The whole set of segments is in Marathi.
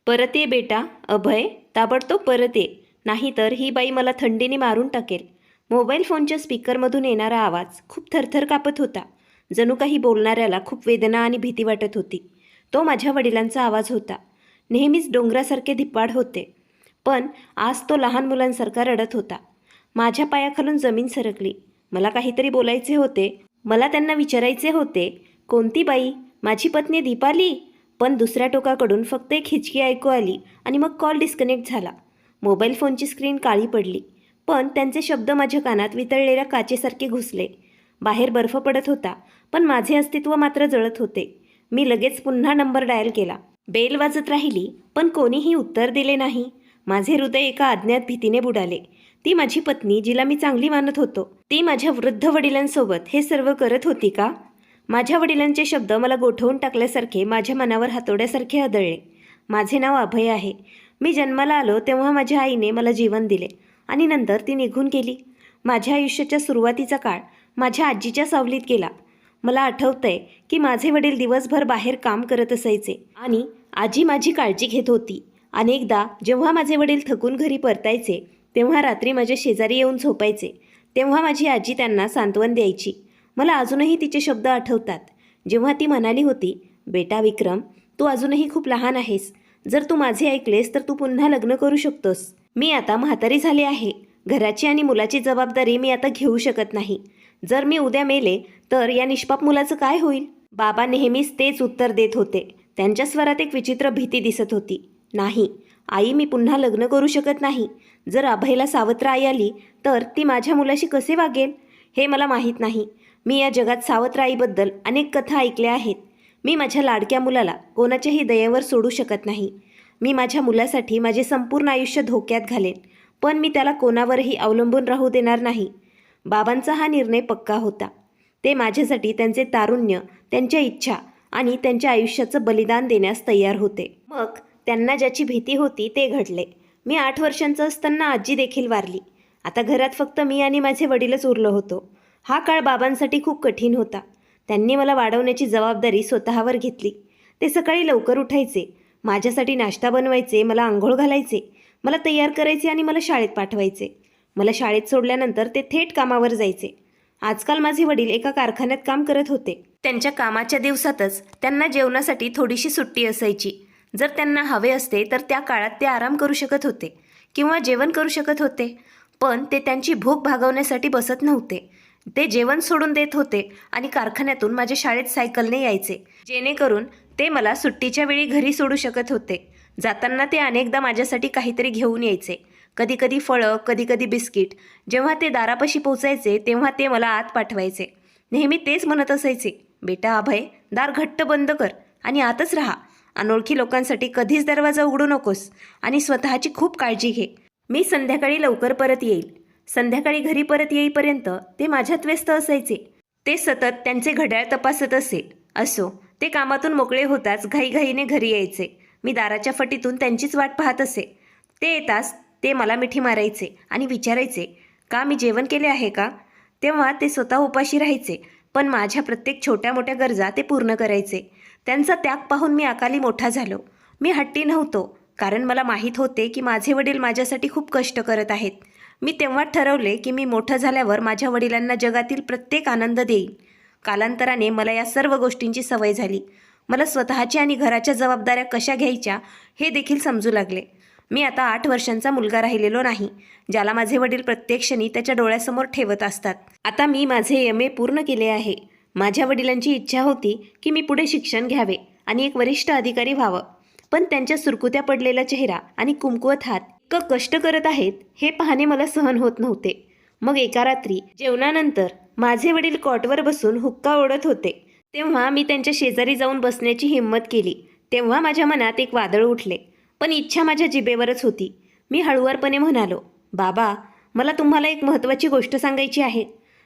परत ये बेटा. अभय, ताबडतोब परत ये, नाहीतर ही बाई मला थंडीने मारून टाकेल. मोबाईल फोनच्या स्पीकरमधून येणारा आवाज खूप थरथर कापत होता. जणू काही बोलणाऱ्याला खूप वेदना आणि भीती वाटत होती. तो माझ्या वडिलांचा आवाज होता. नेहमीच डोंगरासारखे धिप्पाड होते, पण आज तो लहान मुलांसारखा रडत होता. माझ्या पायाखालून जमीन सरकली. मला काहीतरी बोलायचे होते. मला त्यांना विचारायचे होते, कोणती बाई? माझी पत्नी दीपाली? पण दुसऱ्या टोकाकडून फक्त एक हिचकी ऐकू आली आणि मग कॉल डिस्कनेक्ट झाला. मोबाईल फोनची स्क्रीन काळी पडली, पण त्यांचे शब्द माझ्या कानात वितळलेल्या काचेसारखे घुसले. बाहेर बर्फ पडत होता, पण माझे अस्तित्व मात्र जळत होते. मी लगेच पुन्हा नंबर डायल केला. बेल वाजत राहिली, पण कोणीही उत्तर दिले नाही. माझे हृदय एका अज्ञात भीतीने बुडाले. ती माझी पत्नी, जिला मी चांगली मानत होतो, ती माझ्या वृद्ध वडिलांसोबत हे सर्व करत होती का? माझ्या वडिलांचे शब्द मला गोठवून टाकल्यासारखे माझ्या मनावर हातोड्यासारखे आदळले. माझे नाव अभय आहे. मी जन्माला आलो तेव्हा माझ्या आईने मला जीवन दिले आणि नंतर ती निघून गेली. माझ्या आयुष्याच्या सुरुवातीचा काळ माझ्या आजीच्या सावलीत गेला. मला आठवतंय की माझे वडील दिवसभर बाहेर काम करत असायचे आणि आजी माझी काळजी घेत होती. अनेकदा जेव्हा माझे वडील थकून घरी परतायचे, तेव्हा रात्री माझ्या शेजारी येऊन झोपायचे. तेव्हा माझी आजी त्यांना सांत्वन द्यायची. मला अजूनही तिचे शब्द आठवतात, जेव्हा ती म्हणाली होती, बेटा विक्रम, तू अजूनही खूप लहान आहेस. जर तू माझे ऐकलेस तर तू पुन्हा लग्न करू शकतोस. मी आता म्हातारी झाले आहे. घराची आणि मुलाची जबाबदारी मी आता घेऊ शकत नाही. जर मी उद्या मेले तर या निष्पाप मुलाचं काय होईल? बाबा नेहमीच तेच उत्तर देत होते. त्यांच्या स्वरात एक विचित्र भीती दिसत होती. नाही आई, मी पुन्हा लग्न करू शकत नाही. जर अभयला सावत्र आई आली तर ती माझ्या मुलाशी कसे वागेल हे मला माहीत नाही. मी या जगात सावत्र आईबद्दल अनेक कथा ऐकल्या आहेत. मी माझ्या लाडक्या मुलाला कोणाच्याही दयेवर सोडू शकत नाही. मी माझ्या मुलासाठी माझे संपूर्ण आयुष्य धोक्यात घालेन, पण मी त्याला कोणावरही अवलंबून राहू देणार नाही. बाबांचा हा निर्णय पक्का होता. ते माझ्यासाठी त्यांचे तारुण्य, त्यांच्या इच्छा आणि त्यांच्या आयुष्याचं बलिदान देण्यास तयार होते. मग त्यांना ज्याची भीती होती ते घडले. मी 8 वर्षांचं असताना आजी देखील वारली. आता घरात फक्त मी आणि माझे वडीलच उरलो होतो. हा काळ बाबांसाठी खूप कठीण होता. त्यांनी मला वाढवण्याची जबाबदारी स्वतःवर घेतली. ते सकाळी लवकर उठायचे, माझ्यासाठी नाश्ता बनवायचे, मला आंघोळ घालायचे, मला तयार करायचे आणि मला शाळेत पाठवायचे. मला शाळेत सोडल्यानंतर ते थेट कामावर जायचे. आजकाल माझे वडील एका कारखान्यात काम करत होते. त्यांच्या कामाच्या दिवसातच त्यांना जेवणासाठी थोडीशी सुट्टी असायची. जर त्यांना हवे असते तर त्या काळात ते आराम करू शकत होते किंवा जेवण करू शकत होते, पण ते त्यांची भूक भागवण्यासाठी बसत नव्हते. ते जेवण सोडून देत होते आणि कारखान्यातून माझ्या शाळेत सायकलने यायचे, जेणेकरून ते मला सुट्टीच्या वेळी घरी सोडू शकत होते. जाताना ते अनेकदा माझ्यासाठी काहीतरी घेऊन यायचे, कधीकधी फळं, कधीकधी बिस्किट. जेव्हा ते दारापाशी पोचायचे तेव्हा ते मला आत पाठवायचे. नेहमी तेच म्हणत असायचे, बेटा अभय, दार घट्ट बंद कर आणि आतच राहा. अनोळखी लोकांसाठी कधीच दरवाजा उघडू नकोस आणि स्वतःची खूप काळजी घे. मी संध्याकाळी लवकर परत येईल. संध्याकाळी घरी परत येईपर्यंत ते माझ्यात व्यस्त असायचे. ते सतत त्यांचे घड्याळ तपासत असो. ते कामातून मोकळे होताच घाईघाईने घरी यायचे. मी दाराच्या फटीतून त्यांचीच वाट पाहत असे. ते येताच ते मला मिठी मारायचे आणि विचारायचे, का मी जेवण केले आहे का? तेव्हा ते स्वतः उपाशी राहायचे, पण माझ्या प्रत्येक छोट्या मोठ्या गरजा ते पूर्ण करायचे. त्यांचा त्याग पाहून मी अकाली मोठा झालो. मी हट्टी नव्हतो, कारण मला माहीत होते की माझे वडील माझ्यासाठी खूप कष्ट करत आहेत. मी तेव्हा ठरवले की मी मोठं झाल्यावर माझ्या वडिलांना जगातील प्रत्येक आनंद देईन. कालांतराने मला या सर्व गोष्टींची सवय झाली. मला स्वतःच्या आणि घराच्या जबाबदाऱ्या कशा घ्यायच्या हे देखील समजू लागले. मी आता 8 वर्षांचा मुलगा राहिलेलो नाही, ज्याला माझे वडील प्रत्येक क्षणी त्याच्या डोळ्यासमोर ठेवत असतात. आता मी माझे MA पूर्ण केले आहे. माझ्या वडिलांची इच्छा होती की मी पुढे शिक्षण घ्यावे आणि एक वरिष्ठ अधिकारी व्हावं, पण त्यांच्या सुरकुत्या पडलेला चेहरा आणि कुमकुवत हात इतकं कष्ट करत आहेत हे पाहणे मला सहन होत नव्हते. मग एका रात्री जेवणानंतर माझे वडील कॉटवर बसून हुक्का ओढत होते. तेव्हा मी त्यांच्या शेजारी जाऊन बसण्याची हिंमत केली. तेव्हा माझ्या मनात एक वादळ उठले, पण इच्छा माझ्या जिभेवरच होती. मी हळुवारपणे म्हणालो, बाबा, मला तुम्हाला एक महत्त्वाची गोष्ट सांगायची आहे.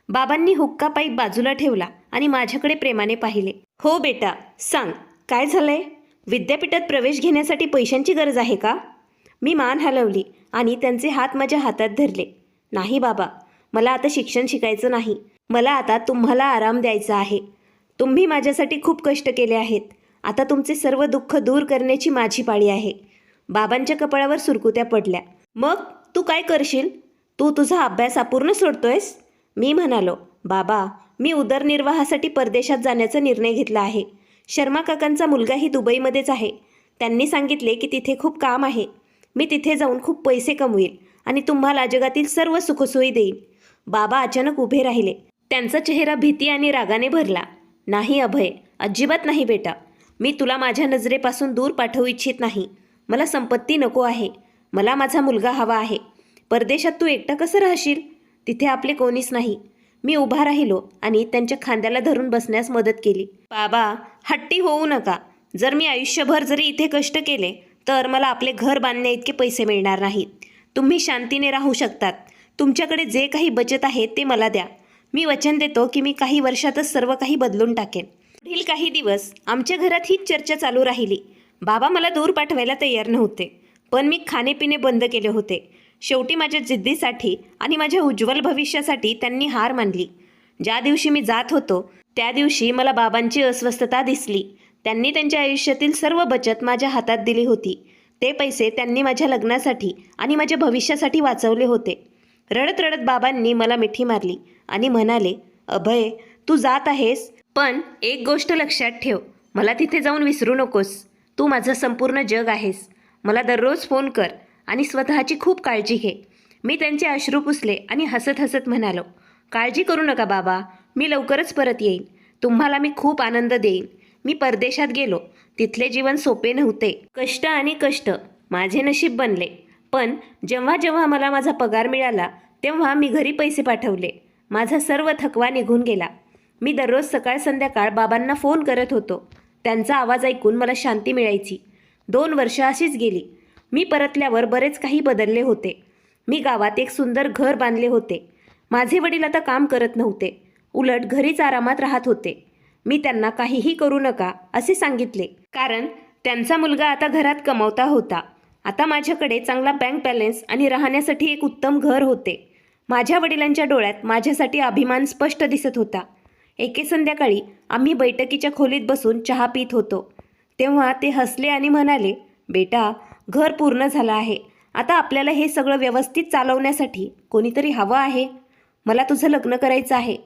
बाबांनी हुक्का पाईप बाजूला ठेवला आणि माझ्याकडे प्रेमाने पाहिले. हो बेटा, सांग, काय झालंय? विद्यापीठात प्रवेश घेण्यासाठी पैशांची गरज आहे का? मी मान हलवली आणि त्यांचे हात माझ्या हातात धरले. नाही बाबा, मला आता शिक्षण शिकायचं नाही. मला आता तुम्हाला आराम द्यायचा आहे. तुम्ही माझ्यासाठी खूप कष्ट केले आहेत. आता तुमचे सर्व दुःख दूर करण्याची माझी पाळी आहे. बाबांच्या कपाळावर सुरकुत्या पडल्या. मग तू काय करशील? तू तुझा अभ्यास अपूर्ण सोडतोयस? मी म्हणालो, बाबा, मी उदरनिर्वाहासाठी परदेशात जाण्याचा निर्णय घेतला आहे. शर्मा काकांचा मुलगाही दुबईमध्येच आहे. त्यांनी सांगितले की तिथे खूप काम आहे. मी तिथे जाऊन खूप पैसे कमवेल आणि तुम्हाला जगातील सर्व सुखसोयी देईन. बाबा अचानक उभे राहिले. त्यांचा चेहरा भीती आणि रागाने भरला. नाही अभय, अजिबात नाही बेटा. मी तुला माझ्या नजरेपासून दूर पाठवू इच्छित नाही. मला संपत्ती नको आहे. मला माझा मुलगा हवा आहे. परदेशात तू एकटा कसं राहशील? तिथे आपले कोणीच नाही. मी उभा राहिलो आणि त्यांच्या खांद्याला धरून बसण्यास मदत केली. बाबा, हट्टी होऊ नका. जर मी आयुष्यभर जरी इथे कष्ट केले तर मला आपले घर बांधण्या इतके पैसे मिळणार नाहीत. तुम्ही शांतीने राहू शकतात. तुमच्याकडे जे काही बचत आहे ते मला द्या. मी वचन देतो की मी काही वर्षातच सर्व काही बदलून टाकेन. पुढील काही दिवस आमच्या घरात हीच चर्चा चालू राहिली. बाबा मला दूर पाठवायला तयार नव्हते, पण मी खाणेपिणे बंद केले होते. शेवटी माझ्या जिद्दीसाठी आणि माझ्या उज्ज्वल भविष्यासाठी त्यांनी हार मानली. ज्या दिवशी मी जात होतो त्या दिवशी मला बाबांची अस्वस्थता दिसली. त्यांनी त्यांच्या आयुष्यातील सर्व बचत माझ्या हातात दिली होती. ते पैसे त्यांनी माझ्या लग्नासाठी आणि माझ्या भविष्यासाठी वाचवले होते. रडत रडत बाबांनी मला मिठी मारली आणि म्हणाले, अभय, तू जात आहेस, पण एक गोष्ट लक्षात ठेव. मला तिथे जाऊन विसरू नकोस. तू माझं संपूर्ण जग आहेस. मला दररोज फोन कर आणि स्वतःची खूप काळजी घे. मी त्यांचे अश्रू पुसले आणि हसत हसत म्हणालो, काळजी करू नका बाबा, मी लवकरच परत येईन. तुम्हाला मी खूप आनंद देईन. मी परदेशात गेलो. तिथले जीवन सोपे नव्हते. कष्ट आणि कष्ट माझे नशीब बनले. पण जेव्हा जेव्हा मला माझा पगार मिळाला तेव्हा मी घरी पैसे पाठवले. माझा सर्व थकवा निघून गेला. मी दररोज सकाळ संध्याकाळ बाबांना फोन करत होतो. त्यांचा आवाज ऐकून मला शांती मिळायची. 2 वर्ष अशीच गेली. मी परतल्यावर बरेच काही बदलले होते. मी गावात एक सुंदर घर बांधले होते. माझे वडील आता काम करत नव्हते. उलट घरीच आरामात राहत होते. मी त्यांना काहीही करू नका असे सांगितले, कारण त्यांचा मुलगा आता घरात कमवता होता. आता माझ्याकडे चांगला बँक बॅलन्स आणि राहण्यासाठी एक उत्तम घर होते. माझ्या वडिलांच्या डोळ्यात माझ्यासाठी अभिमान स्पष्ट दिसत होता. एके संध्याकाळी आम्ही बैठकीच्या खोलीत बसून चहा पित होतो. तेव्हा ते हसले आणि म्हणाले, बेटा, घर पूर्ण झालं आहे. आता आपल्याला हे सगळं व्यवस्थित चालवण्यासाठी कोणीतरी हवं आहे. मला तुझं लग्न करायचं आहे.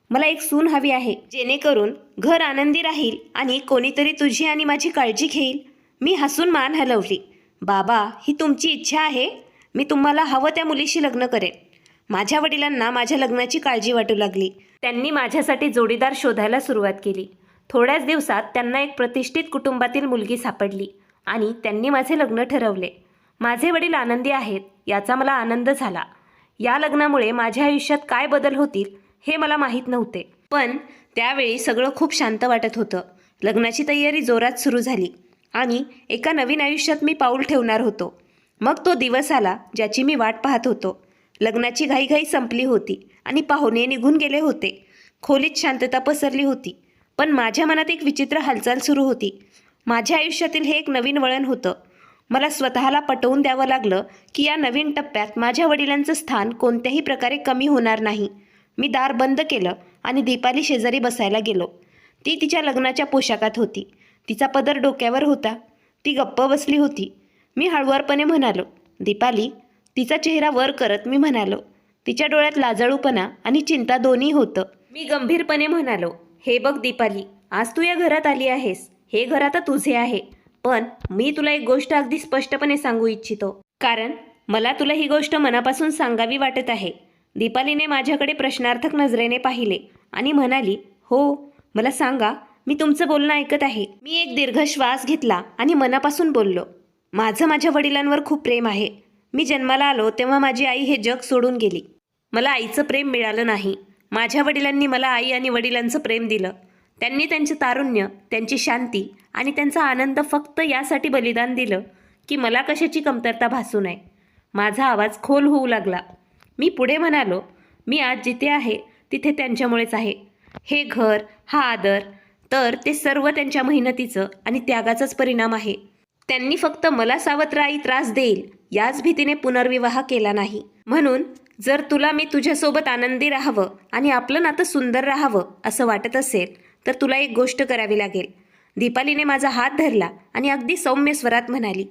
मला एक सून हवी आहे, जेणेकरून घर आनंदी राहील आणि कोणीतरी तुझी आणि माझी काळजी घेईल. मी हसून मान हलवली. बाबा, ही तुमची इच्छा आहे. मी तुम्हाला हवं त्या मुलीशी लग्न करेन. माझ्या वडिलांना माझ्या लग्नाची काळजी वाटू लागली. त्यांनी माझ्यासाठी जोडीदार शोधायला सुरुवात केली. थोड्याच दिवसात त्यांना एक प्रतिष्ठित कुटुंबातील मुलगी सापडली आणि त्यांनी माझे लग्न ठरवले. माझे वडील आनंदी आहेत याचा मला आनंद झाला. या लग्नामुळे माझ्या आयुष्यात काय बदल होतील हे मला माहीत नव्हते, पण त्यावेळी सगळं खूप शांत वाटत होतं. लग्नाची तयारी जोरात सुरू झाली आणि एका नवीन आयुष्यात मी पाऊल ठेवणार होतो. मग तो दिवस आला ज्याची मी वाट पाहत होतो. लग्नाची घाईघाई संपली होती आणि पाहुणे निघून गेले होते. खोलीत शांतता पसरली होती, पण माझ्या मनात एक विचित्र हालचाल सुरू होती. माझ्या आयुष्यातील हे एक नवीन वळण होतं. मला स्वतःला पटवून द्यावं लागलं की या नवीन टप्प्यात माझ्या वडिलांचं स्थान कोणत्याही प्रकारे कमी होणार नाही. मी दार बंद केलं आणि दीपाली शेजारी बसायला गेलो. ती तिच्या लग्नाच्या पोशाखात होती. तिचा पदर डोक्यावर होता. ती गप्प बसली होती. मी हळुवारपणे म्हणालो, दीपाली. तिचा चेहरा वर करत मी म्हणालो. तिच्या डोळ्यात लाजाळूपणा आणि चिंता दोन्ही होतं. मी गंभीरपणे म्हणालो, हे बघ दीपाली, आज तू या घरात आली आहेस. हे घर आता तुझे आहे. पण मी तुला एक गोष्ट अगदी स्पष्टपणे सांगू इच्छितो, कारण मला तुला ही गोष्ट मनापासून सांगावी वाटत आहे. दीपालीने माझ्याकडे प्रश्नार्थक नजरेने पाहिले आणि म्हणाली, हो, मला सांगा, मी तुमचं बोलणं ऐकत आहे. मी एक दीर्घ श्वास घेतला आणि मनापासून बोललो, माझं माझ्या वडिलांवर खूप प्रेम आहे. मी जन्माला आलो तेव्हा माझी आई हे जग सोडून गेली. मला आईचं प्रेम मिळालं नाही. माझ्या वडिलांनी मला आई आणि वडिलांचं प्रेम दिलं. त्यांनी त्यांचे तारुण्य, त्यांची शांती आणि त्यांचा आनंद फक्त यासाठी बलिदान दिलं की मला कशाची कमतरता भासू नये. माझा आवाज खोल होऊ लागला. मी पुढे म्हणालो, मी आज जिथे आहे तिथे त्यांच्यामुळेच आहे. हे घर, हा आदर, तर ते सर्व त्यांच्या मेहनतीचं आणि त्यागाचाच परिणाम आहे. त्यांनी फक्त मला सावत्र आई त्रास देईल याच भीतीने पुनर्विवाह केला नाही. म्हणून जर तुला मी तुझ्यासोबत आनंदी राहावं आणि आपलं नातं सुंदर राहावं असं वाटत असेल तर तुला एक गोष्ट करावी लागेल. दीपालीने माझा हात धरला आणि अगदी सौम्य स्वरात म्हणाली,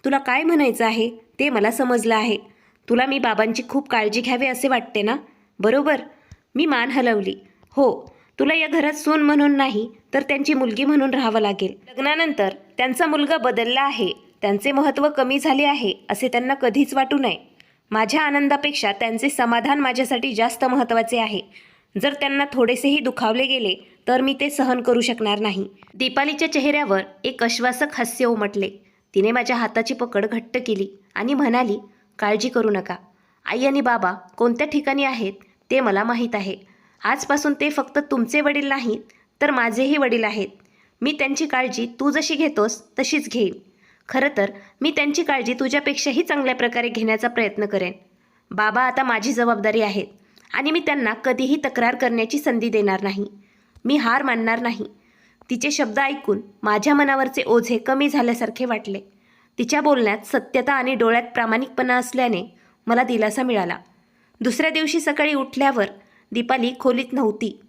तुला काय म्हणायचं आहे ते मला समजलं आहे. तुला मी बाबांची खूप काळजी घ्यावी असे वाटते ना, बरोबर? मी मान हलवली. हो, तुला या घरात सून म्हणून नाही तर त्यांची मुलगी म्हणून राहावं लागेल. लग्नानंतर त्यांचा मुलगा बदलला आहे, त्यांचे महत्त्व कमी झाले आहे असे त्यांना कधीच वाटू नये. माझ्या आनंदापेक्षा त्यांचे समाधान माझ्यासाठी जास्त महत्त्वाचे आहे. जर त्यांना थोडेसेही दुखावले गेले तर मी ते सहन करू शकणार नाही. दीपालीच्या चेहऱ्यावर एक आश्वासक हास्य उमटले. तिने माझ्या हाताची पकड घट्ट केली आणि म्हणाली, काळजी करू नका. आई आणि बाबा कोणत्या ठिकाणी आहेत ते मला माहीत आहे. आजपासून ते फक्त तुमचे वडील नाहीत तर माझेही वडील आहेत. मी त्यांची काळजी तू जशी घेतोस तशीच घेईन. खरं तर मी त्यांची काळजी तुझ्यापेक्षाही चांगल्या प्रकारे घेण्याचा प्रयत्न करेन. बाबा आता माझी जबाबदारी आहेत आणि मी त्यांना कधीही तक्रार करण्याची संधी देणार नाही. मी हार मानणार नाही. तिचे शब्द ऐकून माझ्या मनावरचे ओझे कमी झाल्यासारखे वाटले. तिच्या बोलण्यात सत्यता आणि डोळ्यात प्रामाणिकपणा असल्याने मला दिलासा मिळाला. दुसऱ्या दिवशी सकाळी उठल्यावर दीपाली खोलीत नव्हती.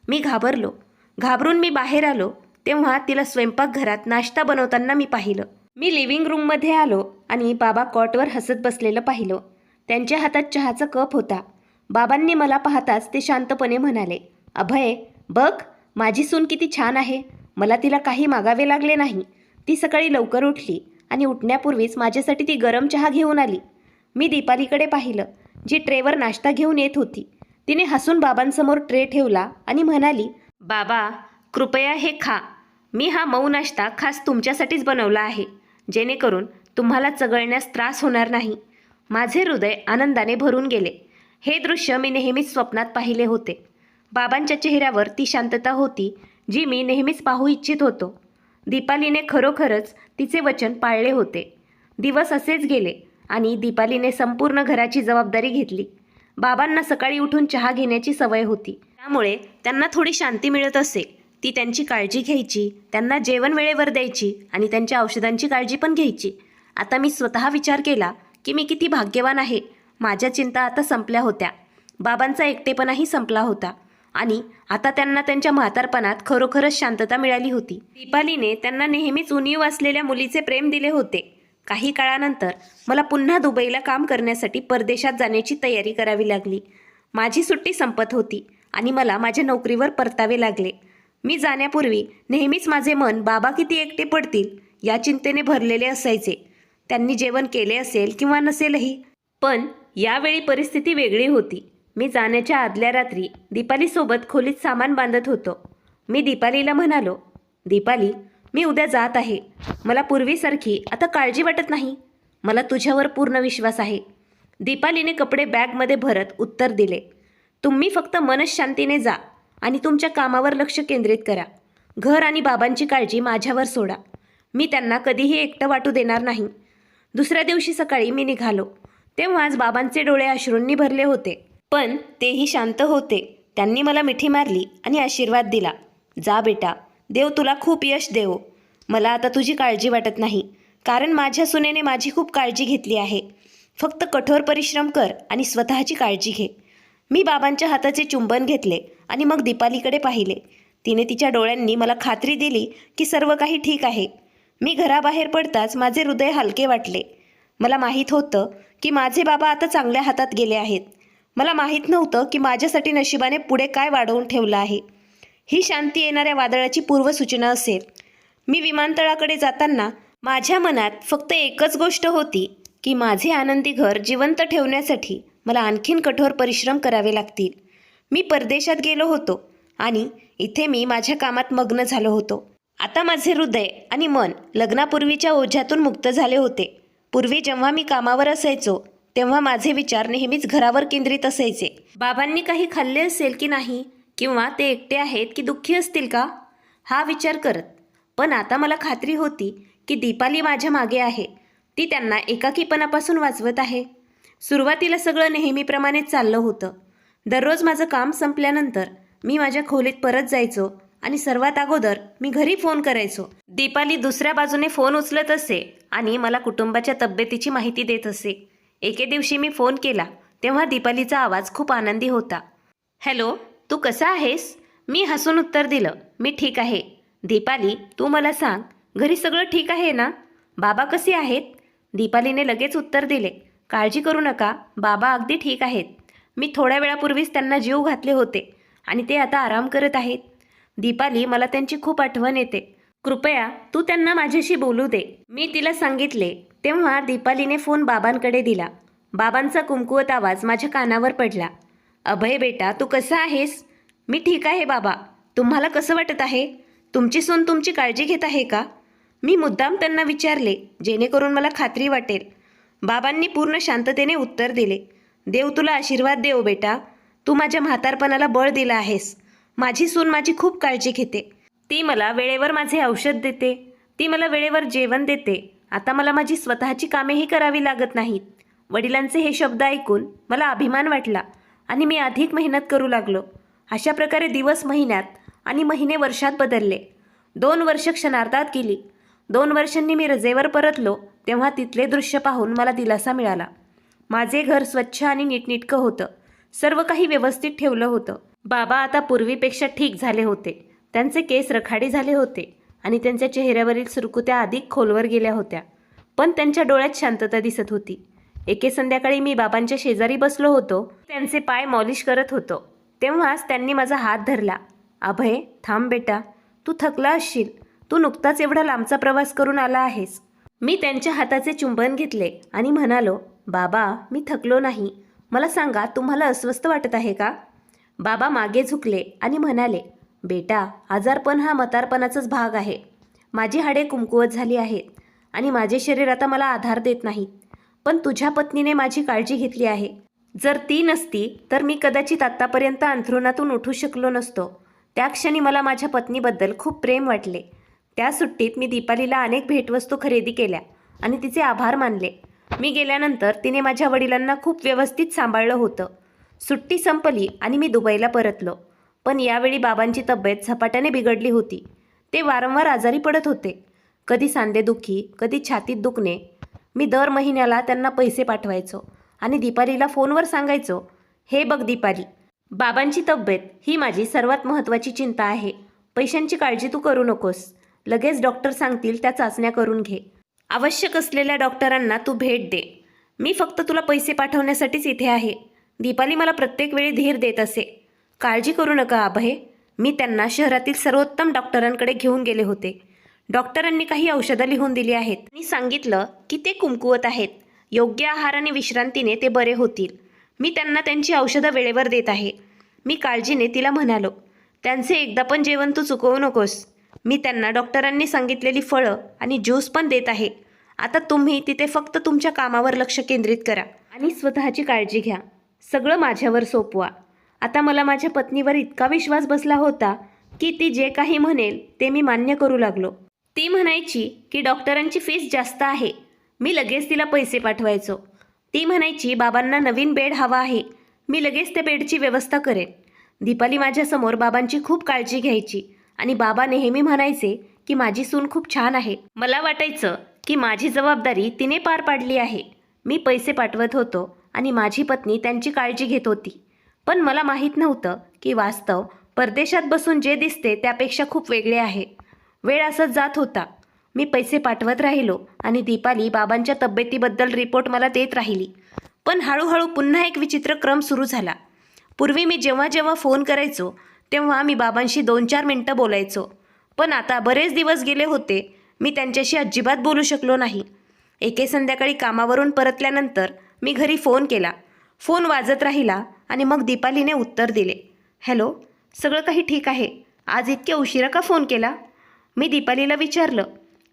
मी घाबरलो. घाबरून मी बाहेर आलो तेव्हा तिला स्वयंपाकघरात नाश्ता बनवताना मी पाहिलं. मी लिव्हिंग रूममध्ये आलो आणि बाबा कॉटवर हसत बसलेलं पाहिलं. त्यांच्या हातात चहाचा कप होता. बाबांनी मला पाहताच ते शांतपणे म्हणाले, अभय बघ, माझी सून किती छान आहे. मला तिला काही मागावे लागले नाही. ती सकाळी लवकर उठली आणि उठण्यापूर्वीच माझ्यासाठी ती गरम चहा घेऊन आली. मी दीपालीकडे पाहिलं, जी ट्रेवर नाश्ता घेऊन येत होती. तिने हसून बाबांसमोर ट्रे ठेवला आणि म्हणाली, बाबा कृपया हे खा. मी हा मऊ नाश्ता खास तुमच्यासाठीच बनवला आहे, जेणेकरून तुम्हाला चघळण्यास त्रास होणार नाही. माझे हृदय आनंदाने भरून गेले. हे दृश्य मी नेहमीच स्वप्नात पाहिले होते. बाबांच्या चेहऱ्यावर ती शांतता होती जी मी नेहमीच पाहू इच्छित होतो. दीपालीने खरोखरच तिचे वचन पाळले होते. दिवस असेच गेले आणि दीपालीने संपूर्ण घराची जबाबदारी घेतली. बाबांना सकाळी उठून चहा घेण्याची सवय होती, त्यामुळे त्यांना थोडी शांती मिळत असे. ती त्यांची काळजी घ्यायची, त्यांना जेवण वेळेवर द्यायची आणि त्यांच्या औषधांची काळजी पण घ्यायची. आता मी स्वतः विचार केला की मी किती भाग्यवान आहे. माझ्या चिंता आता संपल्या होत्या. बाबांचा एकटेपणाही संपला होता आणि आता त्यांना त्यांच्या म्हातारपणात खरोखरच शांतता मिळाली होती. दीपालीने त्यांना नेहमीच उणीव असलेल्या मुलीचे प्रेम दिले होते. काही काळानंतर मला पुन्हा दुबईला काम करण्यासाठी परदेशात जाण्याची तयारी करावी लागली. माझी सुट्टी संपत होती आणि मला माझ्या नोकरीवर परतावे लागले. मी जाण्यापूर्वी नेहमीच माझे मन बाबा किती एकटे पडतील या चिंतेने भरलेले असायचे. त्यांनी जेवण केले असेल किंवा नसेलही, पण यावेळी परिस्थिती वेगळी होती. मी जाण्याच्या आदल्या रात्री दीपालीसोबत खोलीत सामान बांधत होतो. मी दीपालीला म्हणालो, दीपाली मी उद्या जात आहे. मला पूर्वीसारखी आता काळजी वाटत नाही. मला तुझ्यावर पूर्ण विश्वास आहे. दीपालीने कपडे बॅगमध्ये भरत उत्तर दिले, तुम्ही फक्त मनशांतीने जा आणि तुमच्या कामावर लक्ष केंद्रित करा. घर आणि बाबांची काळजी माझ्यावर सोडा. मी त्यांना कधीही एकटं वाटू देणार नाही. दुसऱ्या दिवशी सकाळी मी निघालो तेव्हाच बाबांचे डोळे अश्रूंनी भरले होते, पण तेही शांत होते. त्यांनी मला मिठी मारली आणि आशीर्वाद दिला. जा बेटा, देव तुला खूप यश देवो. मला आता तुझी काळजी वाटत नाही, कारण माझ्या सुनेने माझी खूप काळजी घेतली आहे. फक्त कठोर परिश्रम कर आणि स्वतःची काळजी घे. मी बाबांच्या हाताचे चुंबन घेतले आणि मग दीपालीकडे पाहिले. तिने तिच्या डोळ्यांनी मला खात्री दिली की सर्व काही ठीक आहे. मी घराबाहेर पडताच माझे हृदय हलके वाटले. मला माहीत होतं की माझे बाबा आता चांगल्या हातात गेले आहेत. मला माहीत नव्हतं की माझ्यासाठी नशिबाने पुढे काय वाढवून ठेवलं आहे. ही शांती येणाऱ्या वादळाची पूर्वसूचना असेल. मी विमानतळाकडे जाताना माझ्या मनात फक्त एकच गोष्ट होती की माझे आनंदी घर जिवंत ठेवण्यासाठी मला आणखीन कठोर परिश्रम करावे लागतील. मी परदेशात गेलो होतो आणि इथे मी माझ्या कामात मग्न झालो होतो. आता माझे हृदय आणि मन लग्नापूर्वीच्या ओझ्यातून मुक्त झाले होते. पूर्वी जेव्हा मी कामावर असायचो तेव्हा माझे विचार नेहमीच घरावर केंद्रित असायचे. बाबांनी काही खाल्ले असेल की नाही, किंवा ते एकटे आहेत की दुःखी असतील का, हा विचार करत. पण आता मला खात्री होती की दीपाली माझ्या मागे आहे. ती त्यांना एकाकीपणापासून वाचवत आहे. सुरुवातीला सगळं नेहमीप्रमाणेच चाललं होतं. दररोज माझं काम संपल्यानंतर मी माझ्या खोलीत परत जायचो आणि सर्वात अगोदर मी घरी फोन करायचो. दीपाली दुसऱ्या बाजूने फोन उचलत असे आणि मला कुटुंबाच्या तब्येतीची माहिती देत असे. एके दिवशी मी फोन केला तेव्हा दीपालीचा आवाज खूप आनंदी होता. हॅलो, तू कसा आहेस? मी हसून उत्तर दिलं, मी ठीक आहे. दीपाली, तू मला सांग, घरी सगळं ठीक आहे ना? बाबा कसे आहेत? दीपालीने लगेच उत्तर दिले, काळजी करू नका, बाबा अगदी ठीक आहेत. मी थोड्या वेळापूर्वीच त्यांना जीव घातले होते आणि ते आता आराम करत आहेत. दीपाली, मला त्यांची खूप आठवण येते. कृपया तू त्यांना माझ्याशी बोलू दे, मी तिला सांगितले. तेव्हा दीपालीने फोन बाबांकडे दिला. बाबांचा कुमकुवत आवाज माझ्या कानावर पडला. अभय बेटा, तू कसा आहेस? मी ठीक आहे बाबा. तुम्हाला कसं वाटत आहे? तुमची सून तुमची काळजी घेत आहे का? मी मुद्दाम त्यांना विचारले, जेणेकरून मला खात्री वाटेल. बाबांनी पूर्ण शांततेने उत्तर दिले, देव तुला आशीर्वाद देव बेटा. तू माझ्या म्हातारपणाला बळ दिलं आहेस. माझी सून माझी खूप काळजी घेते. ती मला वेळेवर माझे औषध देते. ती मला वेळेवर जेवण देते. आता मला माझी स्वतःची कामेही करावी लागत नाहीत. वडिलांचे हे शब्द ऐकून मला अभिमान वाटला आणि मी अधिक मेहनत करू लागलो. अशा प्रकारे दिवस महिन्यात आणि महिने वर्षात बदलले. 2 वर्ष क्षणार्धात गेली. 2 वर्षांनी मी रजेवर परतलो तेव्हा तिथले दृश्य पाहून मला दिलासा मिळाला. माझे घर स्वच्छ आणि नीटनेटकं होतं. सर्व काही व्यवस्थित ठेवलं होतं. बाबा आता पूर्वीपेक्षा ठीक झाले होते. त्यांचे केस रखाडी झाले होते आणि त्यांच्या चेहऱ्यावरील सुरकुत्या अधिक खोलवर गेल्या होत्या. पण त्यांच्या डोळ्यात शांतता दिसत होती. एके संध्याकाळी मी बाबांच्या शेजारी बसलो होतो. त्यांचे पाय मॉलिश करत होतो. तेव्हाच त्यांनी माझा हात धरला. अभय, थांब बेटा, तू थकला असशील. तू नुकताच एवढा लांबचा प्रवास करून आला आहेस. मी त्यांच्या हाताचे चुंबन घेतले आणि म्हणालो, बाबा, मी थकलो नाही. मला सांगा, तुम्हाला अस्वस्थ वाटत आहे का? बाबा मागे झुकले आणि म्हणाले, बेटा, आजारपण हा म्हातारपणाचाच भाग आहे. माझी हाडे कुमकुवत झाली आहेत आणि माझे शरीर आता मला आधार देत नाही. पण तुझ्या पत्नीने माझी काळजी घेतली आहे. जर ती नसती तर मी कदाचित आत्तापर्यंत अंथरुणातून उठू शकलो नसतो. त्या क्षणी मला माझ्या पत्नीबद्दल खूप प्रेम वाटले. त्या सुट्टीत मी दीपालीला अनेक भेटवस्तू खरेदी केल्या आणि तिचे आभार मानले. मी गेल्यानंतर तिने माझ्या वडिलांना खूप व्यवस्थित सांभाळलं होतं. सुट्टी संपली आणि मी दुबईला परतलो. पण यावेळी बाबांची तब्येत झपाट्याने बिघडली होती. ते वारंवार आजारी पडत होते. कधी सांधेदुखी, कधी छातीत दुखणे. मी दर महिन्याला त्यांना पैसे पाठवायचो आणि दीपालीला फोनवर सांगायचो, हे बघ दीपाली, बाबांची तब्येत ही माझी सर्वात महत्त्वाची चिंता आहे. पैशांची काळजी तू करू नकोस. लगेच डॉक्टर सांगतील त्या चाचण्या करून घे. आवश्यक असलेल्या डॉक्टरांना तू भेट दे. मी फक्त तुला पैसे पाठवण्यासाठीच इथे आहे. दीपाली मला प्रत्येक वेळी धीर देत असे. काळजी करू नका अभय. मी त्यांना शहरातील सर्वोत्तम डॉक्टरांकडे घेऊन गेले होते. डॉक्टरांनी काही औषधं लिहून दिली आहेत आणि सांगितलं की ते कुमकुवत आहेत. योग्य आहार आणि विश्रांतीने ते बरे होतील. मी त्यांना त्यांची औषधं वेळेवर देत आहे. मी काळजीने तिला म्हणालो, त्यांचे एकदा पण जेवण तू चुकवू नकोस. मी त्यांना डॉक्टरांनी सांगितलेली फळं आणि ज्यूस पण देत आहे. आता तुम्ही तिथे फक्त तुमच्या कामावर लक्ष केंद्रित करा आणि स्वतःची काळजी घ्या. सगळं माझ्यावर सोपवा. आता मला माझ्या पत्नीवर इतका विश्वास बसला होता की ती जे काही म्हणेल ते मी मान्य करू लागलो. ती म्हणायची की डॉक्टरांची फीस जास्त आहे. मी लगेच तिला पैसे पाठवायचो. ती म्हणायची बाबांना नवीन बेड हवा आहे. मी लगेच त्या बेडची व्यवस्था करेन. दीपाली माझ्यासमोर बाबांची खूप काळजी घ्यायची आणि बाबा नेहमी म्हणायचे की माझी सून खूप छान आहे. मला वाटायचं की माझी जबाबदारी तिने पार पाडली आहे. मी पैसे पाठवत होतो आणि माझी पत्नी त्यांची काळजी घेत होती. पण मला माहीत नव्हतं की वास्तव परदेशात बसून जे दिसते त्यापेक्षा खूप वेगळे आहे. वेळ असंच जात होता. मी पैसे पाठवत राहिलो आणि दीपाली बाबांच्या तब्येतीबद्दल रिपोर्ट मला देत राहिली. पण हळूहळू पुन्हा एक विचित्र क्रम सुरू झाला. पूर्वी मी जेव्हा जेव्हा फोन करायचो तेव्हा मी बाबांशी 2-4 मिनटं बोलायचो. पण आता बरेच दिवस गेले होते. मी त्यांच्याशी अजिबात बोलू शकलो नाही. एके संध्याकाळी कामावरून परतल्यानंतर मी घरी फोन केला. फोन वाजत राहिला आणि मग दीपालीने उत्तर दिले, हॅलो, सगळं काही ठीक आहे. आज इतक्या उशिरा का फोन केला? मी दीपालीला विचारलं.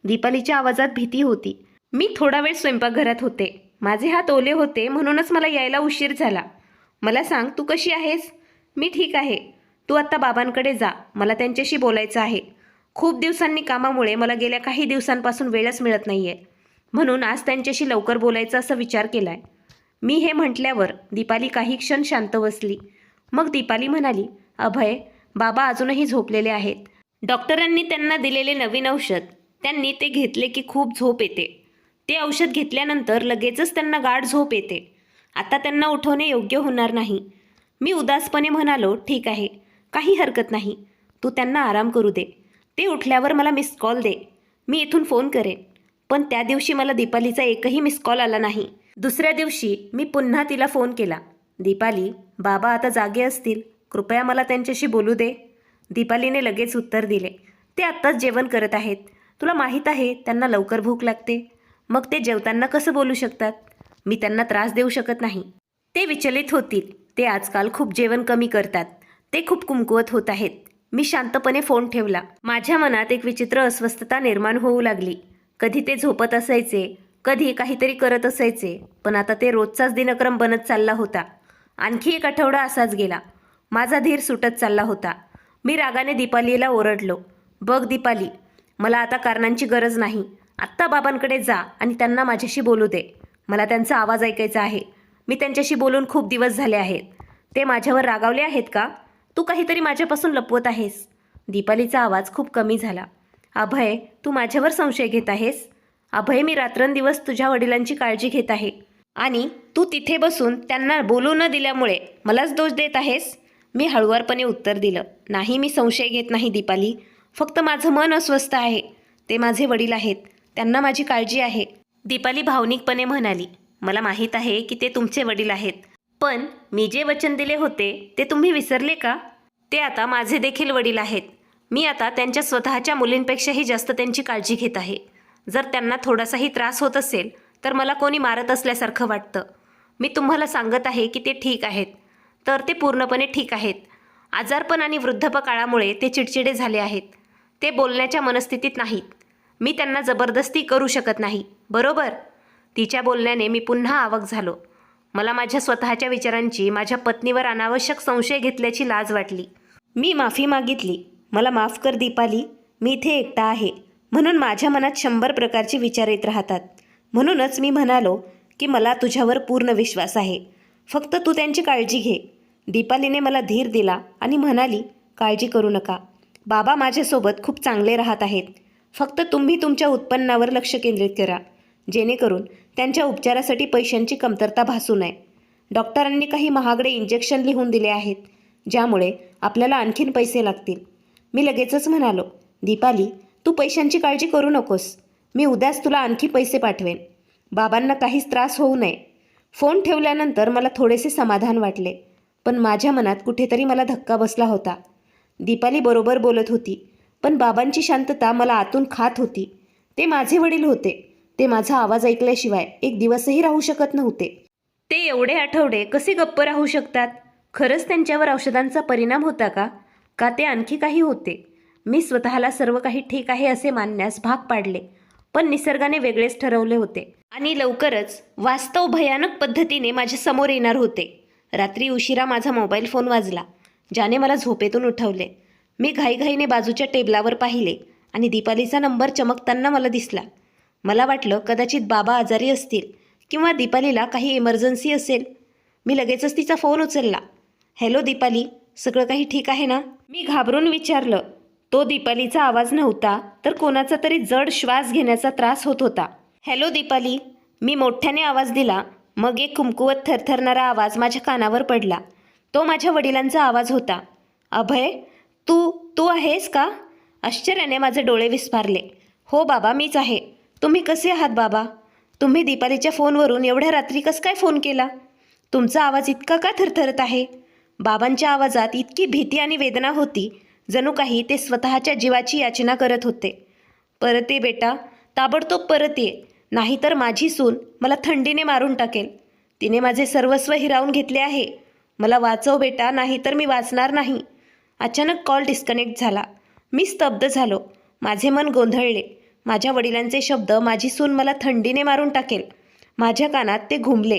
दीपालीच्या आवाजात भीती होती. मी थोडा वेळ स्वयंपाकघरात होते. माझे हात ओले होते म्हणूनच मला यायला उशीर झाला. मला सांग, तू कशी आहेस? मी ठीक आहे. तू आत्ता बाबांकडे जा. मला त्यांच्याशी बोलायचं आहे. खूप दिवसांनी कामामुळे मला गेल्या काही दिवसांपासून वेळच मिळत नाही आहे. म्हणून आज त्यांच्याशी लवकर बोलायचा असा विचार केला आहे. मी हे म्हटल्यावर दीपाली काही क्षण शांत बसली. मग दीपाली म्हणाली, अभय, बाबा अजूनही झोपलेले आहेत. डॉक्टरांनी त्यांना दिलेले नवीन औषध त्यांनी ते घेतले की खूप झोप येते. ते औषध घेतल्यानंतर लगेचच त्यांना गाढ झोप येते. आता त्यांना उठवणे योग्य होणार नाही. मी उदासपणे म्हणालो, ठीक आहे, काही हरकत नाही. तू त्यांना आराम करू दे. ते उठल्यावर मला मिस्ड कॉल दे. मी इथून फोन करेन. पण त्या दिवशी मला दीपालीचा एकही मिस कॉल आला नाही. दुसऱ्या दिवशी मी पुन्हा तिला फोन केला. दीपाली, बाबा आता जागे असतील, कृपया मला त्यांच्याशी बोलू दे. दीपालीने लगेच उत्तर दिले, ते आत्ताच जेवण करत आहेत. तुला माहीत आहे त्यांना लवकर भूक लागते. मग ते जेवताना कसं बोलू शकतात? मी त्यांना त्रास देऊ शकत नाही. ते विचलित होतील. ते आजकाल खूप जेवण कमी करतात. ते खूप कमकुवत होत आहेत. मी शांतपणे फोन ठेवला. माझ्या मनात एक विचित्र अस्वस्थता निर्माण होऊ लागली. कधी ते झोपत असायचे, कधी काहीतरी करत असायचे, पण आता ते रोजचाच दिनक्रम बनत चालला होता. आणखी एक आठवडा असाच गेला. माझा धीर सुटत चालला होता. मी रागाने दीपालीला ओरडलो, बघ दीपाली, मला आता कारणांची गरज नाही. आत्ता बाबांकडे जा आणि त्यांना माझ्याशी बोलू दे. मला त्यांचा आवाज ऐकायचा आहे. मी त्यांच्याशी बोलून खूप दिवस झाले आहेत. ते माझ्यावर रागावले आहेत का? तू काहीतरी माझ्यापासून लपवत आहेस. दीपालीचा आवाज खूप कमी झाला. अभय, तू माझ्यावर संशय घेत आहेस? अभय, मी रात्रंदिवस तुझ्या वडिलांची काळजी घेत आहे आणि तू तिथे बसून त्यांना बोलू न दिल्यामुळे मलाच दोष देत आहेस? मी हळुवारपणे उत्तर दिलं, नाही, मी संशय घेत नाही दीपाली. फक्त माझं मन अस्वस्थ आहे. ते माझे वडील आहेत. त्यांना माझी काळजी आहे. दीपाली भावनिकपणे म्हणाली, मला माहीत आहे की ते तुमचे वडील आहेत. पण मी जे वचन दिले होते ते तुम्ही विसरले का? ते आता माझे देखील वडील आहेत. मी आता त्यांच्या स्वतःच्या मुलींपेक्षाही जास्त त्यांची काळजी घेत आहे. जर त्यांना थोडासाही त्रास होत असेल तर मला कोणी मारत असल्यासारखं वाटतं. मी तुम्हाला सांगत आहे की ते ठीक आहेत, तर ते पूर्णपणे ठीक आहेत. आजारपण आणि वृद्धपकाळामुळे ते चिडचिडे झाले आहेत. ते बोलण्याच्या मनस्थितीत नाहीत. मी त्यांना जबरदस्ती करू शकत नाही, बरोबर? तिच्या बोलण्याने मी पुन्हा आवाक झालो. मला माझ्या स्वतःच्या विचारांची माझ्या पत्नीवर अनावश्यक संशय घेतल्याची लाज वाटली. मी माफी मागितली. मला माफ कर दीपाली, मी इथे एकटा आहे म्हणून माझ्या मनात 100 प्रकारचे विचार येत राहतात. म्हणूनच मी म्हणालो की मला तुझ्यावर पूर्ण विश्वास आहे. फक्त तू त्यांची काळजी घे. दीपालीने मला धीर दिला आणि म्हणाली, काळजी करू नका. बाबा माझ्यासोबत खूप चांगले राहत आहेत. फक्त तुम्ही तुमच्या उत्पन्नावर लक्ष केंद्रित करा, जेणेकरून त्यांच्या उपचारासाठी पैशांची कमतरता भासू नये. डॉक्टरांनी काही महागडे इंजेक्शन लिहून दिले आहेत, ज्यामुळे आपल्याला आणखीन पैसे लागतील. मी लगेचच म्हणालो, दीपाली, तू पैशांची काळजी करू नकोस. मी उद्याच तुला आणखी पैसे पाठवेन. बाबांना काहीच त्रास होऊ नये. फोन ठेवल्यानंतर मला थोडेसे समाधान वाटले, पण माझ्या मनात कुठेतरी मला धक्का बसला होता. दीपाली बरोबर बोलत होती, पण बाबांची शांतता मला आतून खात होती. ते माझे वडील होते. ते माझा आवाज ऐकल्याशिवाय एक दिवसही राहू शकत नव्हते. ते एवढे आठवडे कसे गप्प राहू शकतात? खरंच त्यांच्यावर औषधांचा परिणाम होता का? का ते आणखी काही होते? मी स्वतःला सर्व काही ठीक आहे असे मानण्यास भाग पाडले, पण निसर्गाने वेगळेच ठरवले होते आणि लवकरच वास्तव भयानक पद्धतीने माझ्या समोर येणार होते. रात्री उशिरा माझा मोबाईल फोन वाजला, ज्याने मला झोपेतून उठवले. मी घाईघाईने बाजूच्या टेबलावर पाहिले आणि दीपालीचा नंबर चमकताना मला दिसला. मला वाटलं कदाचित बाबा आजारी असतील किंवा दीपालीला काही इमर्जन्सी असेल. मी लगेचच तिचा फोन उचलला. हॅलो दीपाली, सगळं काही ठीक आहे ना? मी घाबरून विचारलं. तो दीपालीचा आवाज नव्हता, तर कोणाचा तरी जड श्वास घेण्याचा त्रास होत होता. हॅलो दीपाली, मी मोठ्याने आवाज दिला. मग एक कुमकुवत थरथरणारा आवाज माझ्या कानावर पडला. तो माझ्या वडिलांचा आवाज होता. अभय, तू तू आहेस का? आश्चर्याने माझे डोळे विस्फारले. हो बाबा, मीच आहे. तुम्ही कसे आहात बाबा? तुम्ही दीपालीच्या फोनवरून एवढ्या रात्री कसं काय फोन केला? तुमचा आवाज इतका का थरथरत आहे? बाबांच्या आवाजात इतकी भीती आणि वेदना होती, जणू काही ते स्वतःच्या जीवाची याचना करत होते. परत ये बेटा, ताबडतोब परत ये, नाहीतर माझी सून मला थंडीने मारून टाकेल. तिने माझे सर्वस्व हिरावून घेतले आहे. मला वाचव बेटा, नाहीतर मी वाचणार नाही. अचानक कॉल डिस्कनेक्ट झाला. मी स्तब्ध झालो. माझे मन गोंधळले. माझ्या वडिलांचे शब्द, माझी सून मला थंडीने मारून टाकेल, माझ्या कानात ते घुमले.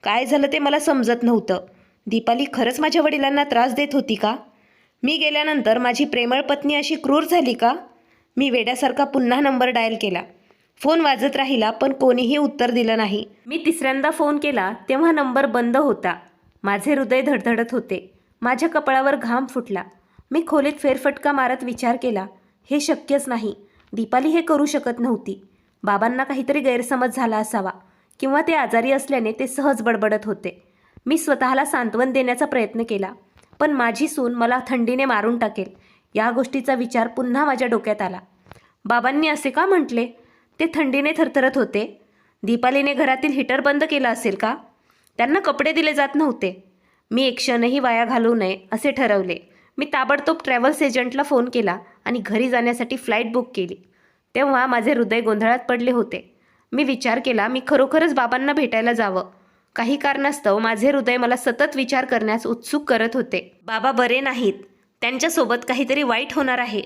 काय झालं ते मला समजत नव्हतं. दीपाली खरंच माझ्या वडिलांना त्रास देत होती का? मी गेल्यानंतर माझी प्रेमळ पत्नी अशी क्रूर झाली का? मी वेड्यासारखा पुन्हा नंबर डायल केला. फोन वाजत राहिला, पण कोणीही उत्तर दिलं नाही. मी तिसऱ्यांदा फोन केला तेव्हा नंबर बंद होता. माझे हृदय धडधडत होते. माझ्या कपाळावर घाम फुटला. मी खोलीत फेरफटका मारत विचार केला, हे शक्यच नाही. दीपाली हे करू शकत नव्हती. बाबांना काहीतरी गैरसमज झाला असावा किंवा ते आजारी असल्याने ते सहज बडबडत होते. मी स्वतःला सांत्वन देण्याचा प्रयत्न केला, पण माझी सून मला थंडीने मारून टाकेल या गोष्टीचा विचार पुन्हा माझ्या डोक्यात आला. बाबांनी असे का म्हटले? ते थंडीने थरथरत होते. दीपालीने घरातील हीटर बंद केला असेल का? त्यांना कपडे दिले जात नव्हते. मी एक क्षणही वाया घालवू नये असे ठरवले. मी ताबडतोब ट्रॅव्हल्स एजंटला फोन केला आणि घरी जाण्यासाठी फ्लाईट बुक केली. तेव्हा माझे हृदय गोंधळात पडले होते. मी विचार केला, मी खरोखरच बाबांना भेटायला जावं. काही कारणास्तव माझे हृदय मला सतत विचार करण्यास उत्सुक करत होते. बाबा बरे नाहीत, त्यांच्यासोबत काहीतरी वाईट होणार आहे.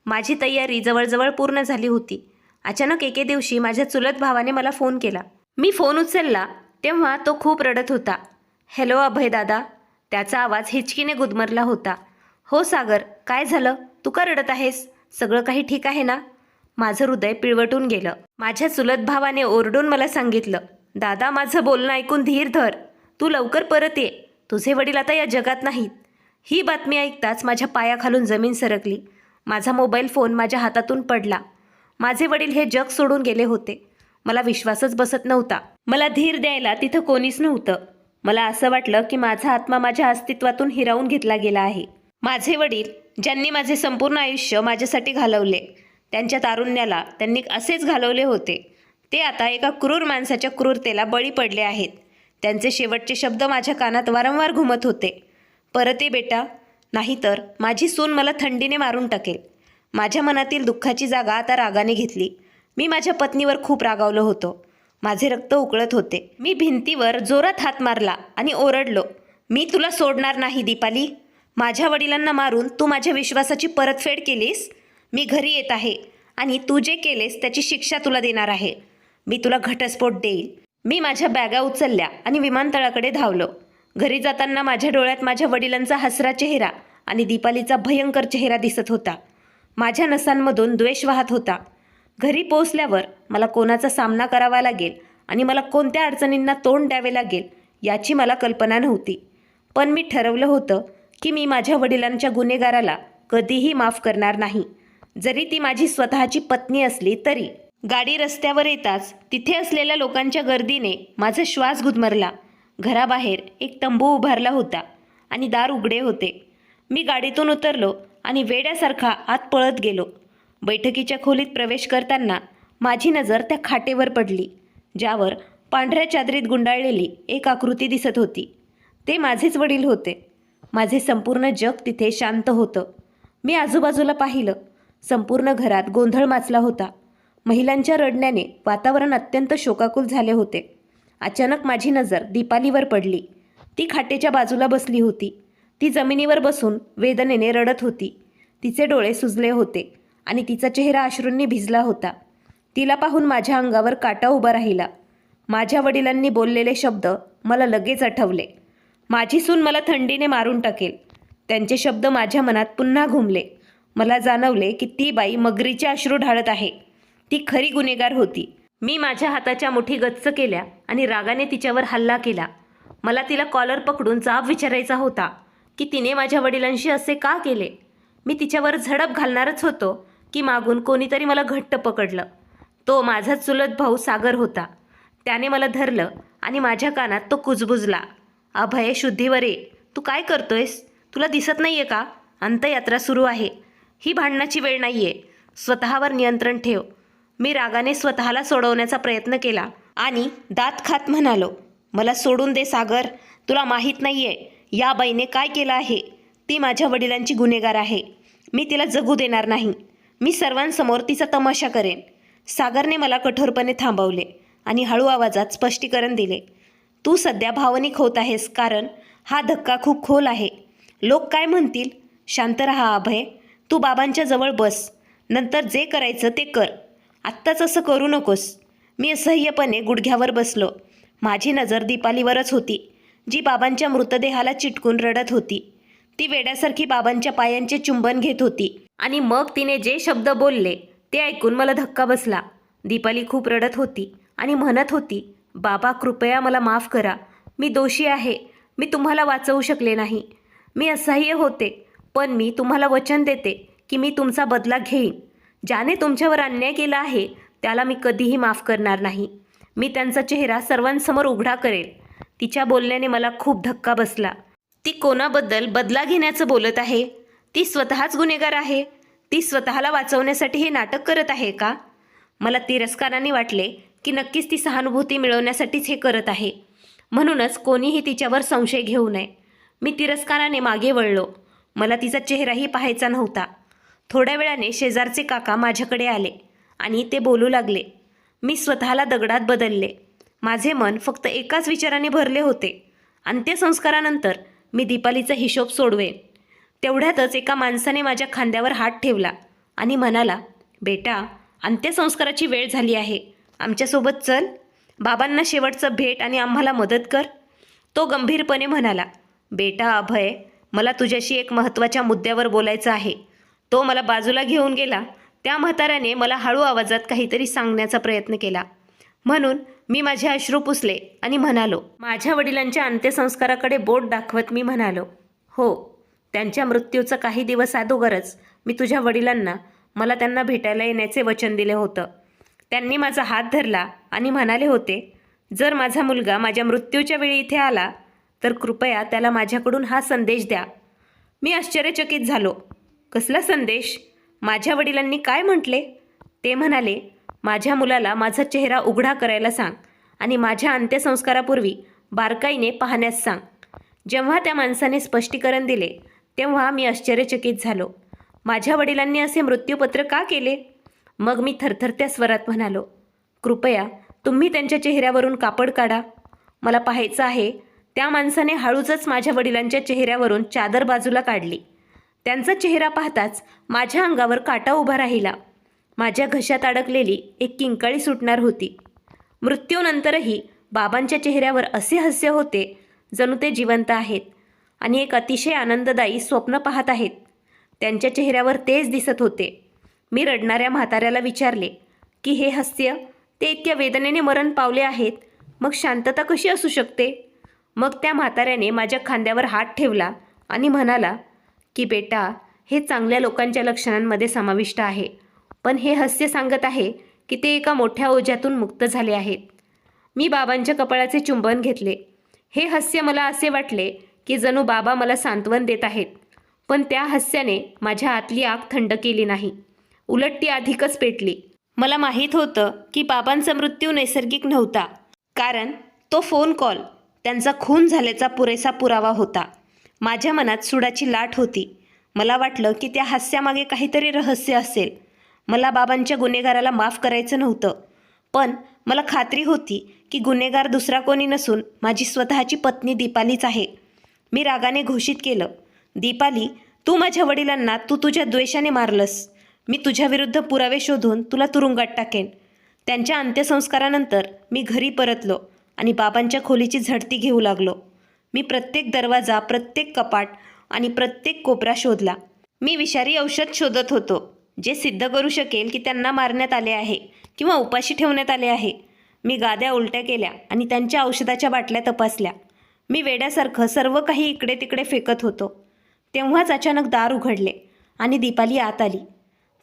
माझी तयारी जवळजवळ पूर्ण झाली होती. अचानक एके दिवशी माझ्या चुलत भावाने मला फोन केला. मी फोन उचलला तेव्हा तो खूप रडत होता. हॅलो अभय दादा. त्याचा आवाज हिचकीने गुदमरला होता. हो सागर, काय झालं? तू का रडत आहेस? सगळं काही ठीक आहे ना? माझं हृदय पिळवटून गेलं. माझ्या चुलत भावाने ओरडून मला सांगितलं, दादा माझं बोलणं ऐकून धीर धर. तू लवकर परत ये. तुझे वडील आता या जगात नाहीत. ही बातमी ऐकताच माझ्या पायाखालून जमीन सरकली. माझा मोबाईल फोन माझ्या हातातून पडला. माझे वडील हे जग सोडून गेले होते. मला विश्वासच बसत नव्हता. मला धीर द्यायला तिथं कोणीच नव्हतं. मला असं वाटलं की माझा आत्मा माझ्या अस्तित्वातून हिरावून घेतला गेला आहे. माझे वडील, ज्यांनी माझे संपूर्ण आयुष्य माझ्यासाठी घालवले, त्यांच्या तारुण्याला त्यांनी असेच घालवले होते, ते आता एका क्रूर माणसाच्या क्रूरतेला बळी पडले आहेत. त्यांचे शेवटचे शब्द माझ्या कानात वारंवार घुमत होते. परत ये बेटा, नाहीतर माझी सून मला थंडीने मारून टाकेल. माझ्या मनातील दुःखाची जागा आता रागाने घेतली. मी माझ्या पत्नीवर खूप रागावलो होतो. माझे रक्त उकळत होते. मी भिंतीवर जोरात हात मारला आणि ओरडलो, मी तुला सोडणार नाही दीपाली. माझ्या वडिलांना मारून तू माझ्या विश्वासाची परतफेड केलीस. मी घरी येत आहे आणि तू जे केलेस त्याची शिक्षा तुला देणार आहे. मी तुला घटस्फोट देईल. मी माझ्या बॅगा उचलल्या आणि विमानतळाकडे धावलो. घरी जाताना माझ्या डोळ्यात माझ्या वडिलांचा हसरा चेहरा आणि दीपालीचा भयंकर चेहरा दिसत होता. माझ्या नसांमधून द्वेष वाहत होता. घरी पोहोचल्यावर मला कोणाचा सामना करावा लागेल आणि मला कोणत्या अडचणींना तोंड द्यावे लागेल याची मला कल्पना नव्हती. पण मी ठरवलं होतं की मी माझ्या वडिलांच्या गुन्हेगाराला कधीही माफ करणार नाही, जरी ती माझी स्वतःची पत्नी असली तरी. गाडी रस्त्यावर येताच तिथे असलेल्या लोकांच्या गर्दीने माझा श्वास गुदमरला. घराबाहेर एक तंबू उभारला होता आणि दार उघडे होते. मी गाडीतून उतरलो आणि वेड्यासारखा आत पळत गेलो. बैठकीच्या खोलीत प्रवेश करताना माझी नजर त्या खाटेवर पडली, ज्यावर पांढऱ्या चादरीत गुंडाळलेली एक आकृती दिसत होती. ते माझेच वडील होते. माझे संपूर्ण जग तिथे शांत होतं. मी आजूबाजूला पाहिलं. संपूर्ण घरात गोंधळ माचला होता. महिलांच्या रडण्याने वातावरण अत्यंत शोकाकुल झाले होते. अचानक माझी नजर दीपालीवर पडली. ती खाटेच्या बाजूला बसली होती. ती जमिनीवर बसून वेदनेने रडत होती. तिचे डोळे सुजले होते आणि तिचा चेहरा अश्रूंनी भिजला होता. तिला पाहून माझ्या अंगावर काटा उभा राहिला. माझ्या वडिलांनी बोललेले शब्द मला लगेच आठवले. माझी सून मला थंडीने मारून टाकेल. त्यांचे शब्द माझ्या मनात पुन्हा घुमले. मला जाणवले की ती बाई मगरीचे अश्रू ढाळत आहे. ती खरी गुन्हेगार होती. मी माझ्या हाताच्या मुठी गच्च केल्या आणि रागाने तिच्यावर हल्ला केला. मला तिला कॉलर पकडून जाब विचारायचा होता की तिने माझ्या वडिलांशी असे का केले. मी तिच्यावर झडप घालणारच होतो की मागून कोणीतरी मला घट्ट पकडलं. तो माझा चुलत भाऊ सागर होता. त्याने मला धरलं आणि माझ्या कानात तो कुजबुजला, अभय शुद्धीवर ये. तू काय करतोयस? तुला दिसत नाहीये का? अंत्ययात्रा सुरू आहे. ही भांडणाची वेळ नाहीये. स्वतःवर नियंत्रण ठेव. मी रागाने स्वतःला सोडवण्याचा प्रयत्न केला आणि दात खात म्हणालो, मला सोडून दे सागर. तुला माहीत नाहीये या बाईने काय केलं आहे. ती माझ्या वडिलांची गुन्हेगार आहे. मी तिला जगू देणार नाही. मी सर्वांसमोर तिचा तमाशा करेन. सागरने मला कठोरपणे थांबवले आणि हळू आवाजात स्पष्टीकरण दिले, तू सध्या भावनिक होत आहेस कारण हा धक्का खूप खोल आहे. लोक काय म्हणतील? शांत रहा अभय. तू बाबांच्या जवळ बस. नंतर जे करायचं ते कर. आत्ताच असं करू नकोस. मी असह्यपणे गुडघ्यावर बसलो. माझी नजर दीपालीवरच होती, जी बाबांच्या मृतदेहाला चिटकून रडत होती. ती वेड्यासारखी बाबांच्या पायांचे चुंबन घेत होती आणि मग तिने जे शब्द बोलले ते ऐकून मला धक्का बसला. दीपाली खूप रडत होती आणि म्हणत होती, बाबा कृपया मला माफ करा. मी दोषी आहे. मी तुम्हाला वाचवू शकले नाही. मी असह्य होते, पण मी तुम्हाला वचन देते की मी तुमचा बदला घेईन. ज्याने तुमच्यावर अन्याय केला आहे त्याला मी कधीही माफ करणार नाही. मी त्यांचा चेहरा सर्वांसमोर उघडा करेल. तिच्या बोलण्याने मला खूप धक्का बसला. ती कोणाबद्दल बदला घेण्याचं बोलत आहे? ती स्वतःच गुन्हेगार आहे. ती स्वतःला वाचवण्यासाठी हे नाटक करत आहे का? मला तिरस्काराने वाटले की नक्कीच ती सहानुभूती मिळवण्यासाठीच हे करत आहे. म्हणूनच कोणीही तिच्यावर संशय घेऊ नये. मी तिरस्काराने मागे वळलो. मला तिचा चेहराही पाहायचा नव्हता. थोड्या वेळाने शेजारचे काका माझ्याकडे आले आणि ते बोलू लागले. मी स्वतःला दगडात बदलले. माझे मन फक्त एकाच विचाराने भरले होते, अंत्यसंस्कारानंतर मी दीपालीचा हिशोब सोडवेन. तेवढ्यातच एका माणसाने माझ्या खांद्यावर हात ठेवला आणि म्हणाला, बेटा, अंत्यसंस्काराची वेळ झाली आहे. आमच्यासोबत चल. बाबांना शेवटचं भेट आणि आम्हाला मदत कर. तो गंभीरपणे म्हणाला, बेटा अभय, मला तुझ्याशी एक महत्त्वाच्या मुद्द्यावर बोलायचं आहे. तो मला बाजूला घेऊन गेला. त्या म्हाताऱ्याने मला हळू आवाजात काहीतरी सांगण्याचा प्रयत्न केला. म्हणून मी माझे अश्रू पुसले आणि म्हणालो. माझ्या वडिलांच्या अंत्यसंस्काराकडे बोट दाखवत मी म्हणालो, हो, त्यांच्या मृत्यूचं काही दिवस अगोदरच मी तुझ्या वडिलांना मला त्यांना भेटायला येण्याचे वचन दिले होतं. त्यांनी माझा हात धरला आणि म्हणाले होते, जर माझा मुलगा माझ्या मृत्यूच्या वेळी इथे आला तर कृपया त्याला माझ्याकडून हा संदेश द्या. मी आश्चर्यचकित झालो. कसला संदेश? माझ्या वडिलांनी काय म्हटले? ते म्हणाले, माझ्या मुलाला माझा चेहरा उघडा करायला सांग आणि माझ्या अंत्यसंस्कारापूर्वी बारकाईने पाहण्यास सांग. जेव्हा त्या माणसाने स्पष्टीकरण दिले तेव्हा मी आश्चर्यचकित झालो. माझ्या वडिलांनी असे मृत्यूपत्र का केले? मग मी थरथरत्या स्वरात म्हणालो, कृपया तुम्ही त्यांच्या चेहऱ्यावरून कापड काढा. मला पाहायचं आहे. त्या माणसाने हळूच माझ्या वडिलांच्या चेहऱ्यावरून चादर बाजूला काढली. त्यांचा चेहरा पाहताच माझ्या अंगावर काटा उभा राहिला. माझ्या घशात अडकलेली एक किंकाळी सुटणार होती. मृत्यूनंतरही बाबांच्या चेहऱ्यावर असे हास्य होते जणू ते जिवंत आहेत आणि एक अतिशय आनंददायी स्वप्न पाहत आहेत. त्यांच्या चेहऱ्यावर तेच दिसत होते. मी रडणाऱ्या म्हाताऱ्याला विचारले की हे हास्य, ते इतक्या वेदनेने मरण पावले आहेत, मग शांतता कशी असू शकते? मग त्या म्हाताऱ्याने माझ्या खांद्यावर हात ठेवला आणि म्हणाला की बेटा, हे चांगल्या लोकांच्या लक्षणांमध्ये समाविष्ट आहे, पण हे हास्य सांगत आहे की ते एका मोठ्या ओझ्यातून मुक्त झाले आहेत. मी बाबांच्या कपाळाचे चुंबन घेतले. हे हास्य मला असे वाटले की जणू बाबा मला सांत्वन देत आहेत. पण त्या हास्याने माझ्या आतली आग थंड केली नाही, उलट ती अधिकच पेटली. मला माहीत होतं की बाबांचा मृत्यू नैसर्गिक नव्हता, कारण तो फोन कॉल त्यांचा खून झाल्याचा पुरेसा पुरावा होता. माझ्या मनात सुडाची लाट होती. मला वाटलं की त्या हास्यामागे काहीतरी रहस्य असेल. मला बाबांच्या गुन्हेगाराला माफ करायचं नव्हतं, पण मला खात्री होती की गुन्हेगार दुसरा कोणी नसून माझी स्वतःची पत्नी दीपालीच आहे. मी रागाने घोषित केलं, दीपाली, तू माझ्या वडिलांना तुझ्या द्वेषाने मारलंस. मी तुझ्याविरुद्ध पुरावे शोधून तुला तुरुंगात टाकेन. त्यांच्या अंत्यसंस्कारानंतर मी घरी परतलो आणि बाबांच्या खोलीची झडती घेऊ लागलो. मी प्रत्येक दरवाजा, प्रत्येक कपाट आणि प्रत्येक कोपरा शोधला. मी विषारी औषध शोधत होतो, जे सिद्ध करू शकेल की त्यांना मारण्यात आले आहे किंवा उपाशी ठेवण्यात आले आहे. मी गाद्या उलट्या केल्या आणि त्यांच्या औषधाच्या बाटल्या तपासल्या. मी वेड्यासारखं सर्व काही इकडे तिकडे फेकत होतो. तेव्हाच अचानक दार उघडले आणि दीपाली आत आली.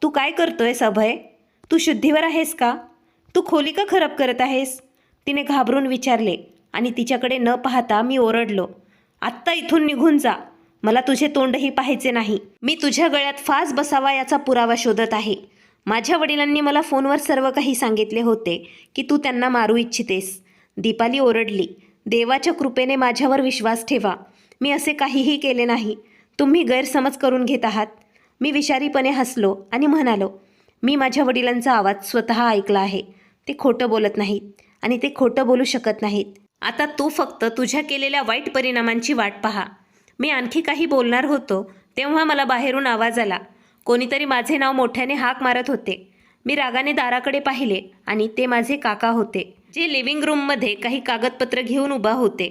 तू काय करतोयस अभय? तू शुद्धीवर आहेस का? तू खोली का खराब करत आहेस? तिने घाबरून विचारले आणि तिच्याकडे न पाहता मी ओरडलो, आत्ता इथून निघून जा. मला तुझे तोंडही पाहायचे नाही. मी तुझ्या गळ्यात फास बसावा याचा पुरावा शोधत आहे. माझ्या वडिलांनी मला फोनवर सर्व काही सांगितले होते की तू त्यांना मारू इच्छितेस. दीपाली ओरडली, देवाच्या कृपेने माझ्यावर विश्वास ठेवा. मी असे काहीही केले नाही. तुम्ही गैरसमज करून घेत आहात. मी विषारीपणे हसलो आणि म्हणालो, मी माझ्या वडिलांचा आवाज स्वतः ऐकला आहे. ते खोटं बोलत नाहीत आणि ते खोटं बोलू शकत नाहीत. आता तू फक्त तुझ्या केलेल्या वाईट परिणामांची वाट पहा. मी आणखी काही बोलणार होतो तेव्हा मला बाहेरून आवाज आला. कोणीतरी माझे नाव मोठ्याने हाक मारत होते. मी रागाने दाराकडे पाहिले आणि ते माझे काका होते, जे लिव्हिंग रूममध्ये काही कागदपत्र घेऊन उभा होते.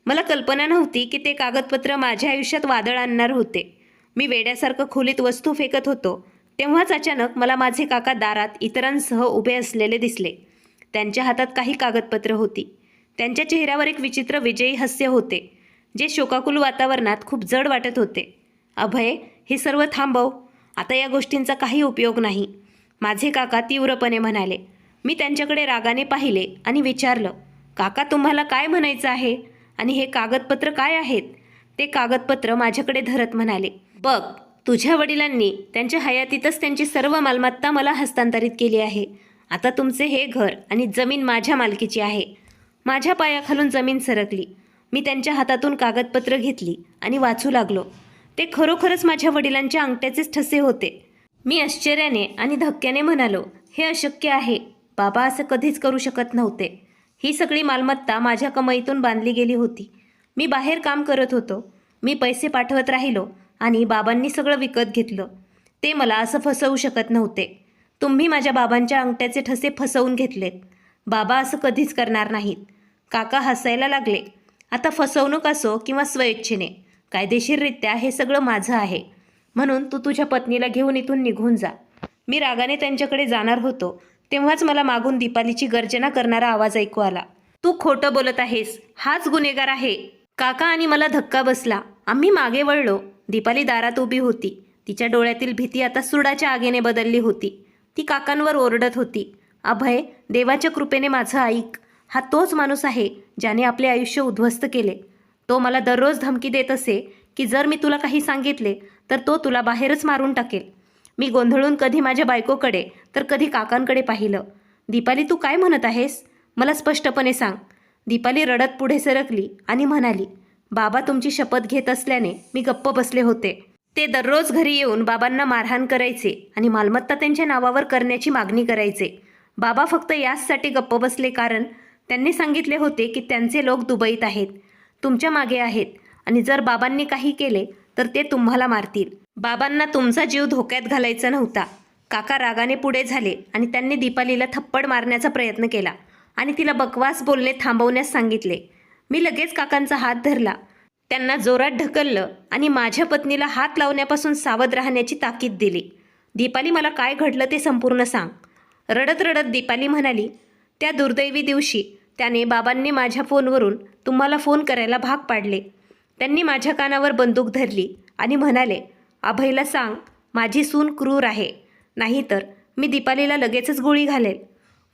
मला कल्पना नव्हती की ते कागदपत्र माझ्या आयुष्यात वादळ आणणार होते. मी वेड्यासारखं खोलीत वस्तू फेकत होतो तेव्हाच अचानक मला माझे काका दारात इतरांसह उभे असलेले दिसले. त्यांच्या हातात काही कागदपत्र होती. त्यांच्या चेहऱ्यावर एक विचित्र विजयी हास्य होते, जे शोकाकुल वातावरणात खूप जड वाटत होते. अभय, हे सर्व थांबव. आता या गोष्टींचा काही उपयोग नाही, माझे काका तीव्रपणे म्हणाले. मी त्यांच्याकडे रागाने पाहिले आणि विचारलं, काका, तुम्हाला काय म्हणायचं आहे आणि हे कागदपत्र काय आहेत? ते कागदपत्र माझ्याकडे धरत म्हणाले, बघ, तुझ्या वडिलांनी त्यांच्या हयातीतच त्यांची सर्व मालमत्ता मला हस्तांतरित केली आहे आता तुमचे हे घर आणि जमीन माझ्या मालकीची आहे. माझ्या पायाखालून जमीन सरकली. मी त्यांच्या हातातून कागदपत्र घेतली आणि वाचू लागलो. ते खरोखरच माझ्या वडिलांच्या अंगठ्याचेच ठसे होते. मी आश्चर्याने आणि धक्क्याने म्हणालो, हे अशक्य आहे. बाबा असं कधीच करू शकत नव्हते. ही सगळी मालमत्ता माझ्या कमाईतून बांधली गेली होती. मी बाहेर काम करत होतो. मी पैसे पाठवत राहिलो आणि बाबांनी सगळं विकत घेतलं. ते मला असं फसवू शकत नव्हते. तुम्ही माझ्या बाबांच्या अंगठ्याचे ठसे फसवून घेतलेत. बाबा असं कधीच करणार नाहीत. काका हसायला लागले. आता फसवणूक असो किंवा स्वइच्छेने, कायदेशीररित्या हे सगळं माझं आहे. म्हणून तू तुझ्या पत्नीला घेऊन इथून निघून जा. मी रागाने त्यांच्याकडे जाणार होतो तेव्हाच मला मागून दीपालीची गर्जना करणारा आवाज ऐकू आला. तू खोटं बोलत आहेस. हाच गुन्हेगार आहे. काका आणि मला धक्का बसला. आम्ही मागे वळलो. दीपाली दारात उभी होती. तिच्या डोळ्यातील भीती आता सुडाच्या आगीने बदलली होती. ती काकांवर ओरडत होती, अभय, देवाच्या कृपेने माझं ऐक. हा तोच माणूस आहे ज्याने आपले आयुष्य उद्ध्वस्त केले. तो मला दररोज धमकी देत असे की जर मी तुला काही सांगितले तर तो तुला बाहेरच मारून टाकेल. मी गोंधळून कधी माझ्या बायकोकडे तर कधी काकांकडे पाहिलं. दीपाली, तू काय म्हणत आहेस? मला स्पष्टपणे सांग. दीपाली रडत पुढे सरकली आणि म्हणाली, बाबा तुमची शपथ घेत असल्याने मी गप्प बसले होते. ते दररोज घरी येऊन बाबांना मारहाण करायचे आणि मालमत्ता त्यांच्या नावावर करण्याची मागणी करायचे. बाबा फक्त याचसाठी गप्प बसले कारण त्यांनी सांगितले होते की त्यांचे लोक दुबईत आहेत, तुमच्या मागे आहेत आणि जर बाबांनी काही केले तर ते तुम्हाला मारतील. बाबांना तुमचा जीव धोक्यात घालायचा नव्हता. काका रागाने पुढे झाले आणि त्यांनी दीपालीला थप्पड मारण्याचा प्रयत्न केला आणि तिला बकवास बोलणे थांबवण्यास सांगितले. मी लगेच काकांचा हात धरला. त्यांना जोरात ढकललं आणि माझ्या पत्नीला हात लावण्यापासून सावध राहण्याची ताकीद दिली. दीपाली, मला काय घडलं ते संपूर्ण सांग. रडत रडत दीपाली म्हणाली, त्या दुर्दैवी दिवशी त्याने बाबांनी माझ्या फोनवरून तुम्हाला फोन करायला भाग पाडले. त्यांनी माझ्या कानावर बंदूक धरली आणि म्हणाले, अभयला सांग माझी सून क्रूर आहे, नाहीतर मी दीपालीला लगेचच गोळी घालेल.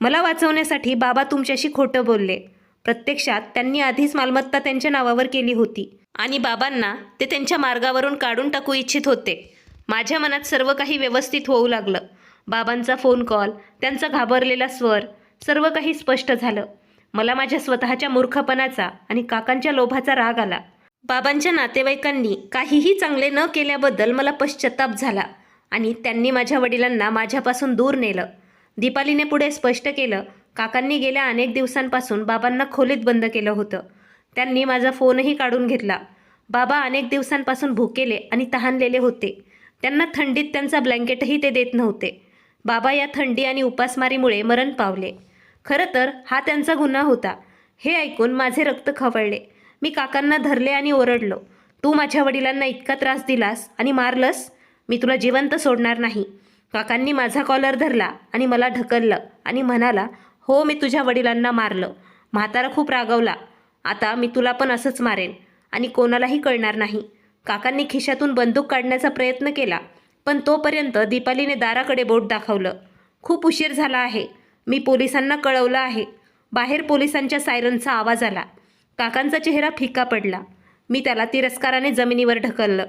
मला वाचवण्यासाठी बाबा तुमच्याशी खोटं बोलले. प्रत्यक्षात त्यांनी आधीच मालमत्ता त्यांच्या नावावर केली होती आणि बाबांना ते त्यांच्या मार्गावरून काढून टाकू इच्छित होते. माझ्या मनात सर्व काही व्यवस्थित होऊ लागलं. बाबांचा फोन कॉल, त्यांचा घाबरलेला स्वर, सर्व काही स्पष्ट झालं. मला माझ्या स्वतःच्या मूर्खपणाचा आणि काकांच्या लोभाचा राग आला. बाबांच्या नातेवाईकांनी काहीही चांगले न केल्याबद्दल मला पश्चाताप झाला आणि त्यांनी माझ्या वडिलांना माझ्यापासून दूर नेलं. दीपालीने पुढे स्पष्ट केलं, काकांनी गेल्या अनेक दिवसांपासून बाबांना खोलीत बंद केलं होतं. त्यांनी माझा फोनही काढून घेतला. बाबा अनेक दिवसांपासून भुकेले आणि तहानलेले होते. त्यांना थंडीत त्यांचा ब्लँकेटही ते देत नव्हते. बाबा या थंडी आणि उपासमारीमुळे मरण पावले. खरं तर हा त्यांचा गुन्हा होता. हे ऐकून माझे रक्त खवळले. मी काकांना धरले आणि ओरडलो, तू माझ्या वडिलांना इतका त्रास दिलास आणि मारलंस, मी तुला जिवंत सोडणार नाही. काकांनी माझा कॉलर धरला आणि मला ढकललं आणि म्हणाला, हो मी तुझ्या वडिलांना मारलं. म्हातारा खूप रागवला. आता मी तुला पण असंच मारेन आणि कोणालाही कळणार नाही. काकांनी खिशातून बंदूक काढण्याचा प्रयत्न केला पण तोपर्यंत दीपालीने दाराकडे बोट दाखवलं. खूप उशीर झाला आहे. मी पोलिसांना कळवलं आहे. बाहेर पोलिसांच्या सायरनचा आवाज आला. काकांचा चेहरा फिका पडला. मी त्याला तिरस्काराने जमिनीवर ढकललं.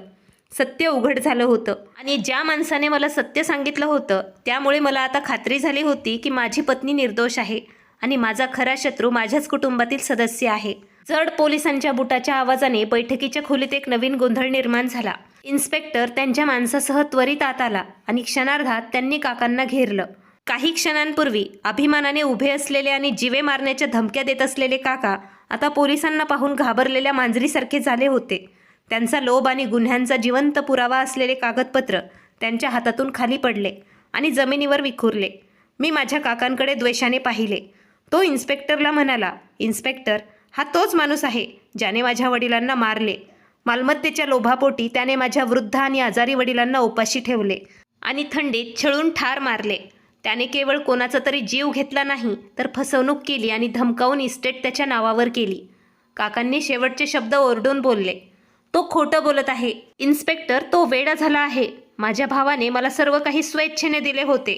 सत्य उघड झालं होतं आणि ज्या माणसाने मला सत्य सांगितलं होतं त्यामुळे मला आता खात्री झाली होती की माझी पत्नी निर्दोष आहे आणि माझा खरा शत्रू माझ्याच कुटुंबातील सदस्य आहे. जड पोलिसांच्या बुटाच्या आवाजाने बैठकीच्या खोलीत एक नवीन गोंधळ निर्माण झाला. इन्स्पेक्टर त्यांच्या माणसासह त्वरित आत आला आणि क्षणार्धात त्यांनी काकांना घेरलं. काही क्षणांपूर्वी अभिमानाने उभे असलेले आणि जीवे मारण्याच्या धमक्या देत असलेले काका आता पोलिसांना पाहून घाबरलेल्या मांजरीसारखे झाले होते. त्यांचा लोभ आणि गुन्ह्यांचा जिवंत पुरावा असलेले कागदपत्र त्यांच्या हातातून खाली पडले आणि जमिनीवर विखुरले. मी माझ्या काकांकडे द्वेषाने पाहिले. तो इन्स्पेक्टरला म्हणाला, इन्स्पेक्टर, हा तोच माणूस आहे ज्याने माझ्या वडिलांना मारले. मालमत्तेच्या लोभापोटी त्याने माझ्या वृद्ध आणि आजारी वडिलांना उपाशी ठेवले आणि थंडीत छळून ठार मारले. त्याने केवळ कोणाचा तरी जीव घेतला नाही तर फसवणूक केली आणि धमकावून इस्टेट त्याच्या नावावर केली. काकांनी शेवटचे शब्द ओरडून बोलले, तो खोटं बोलत आहे. इन्स्पेक्टर, तो वेडा झाला आहे. माझ्या भावाने मला सर्व काही स्वेच्छेने दिले होते.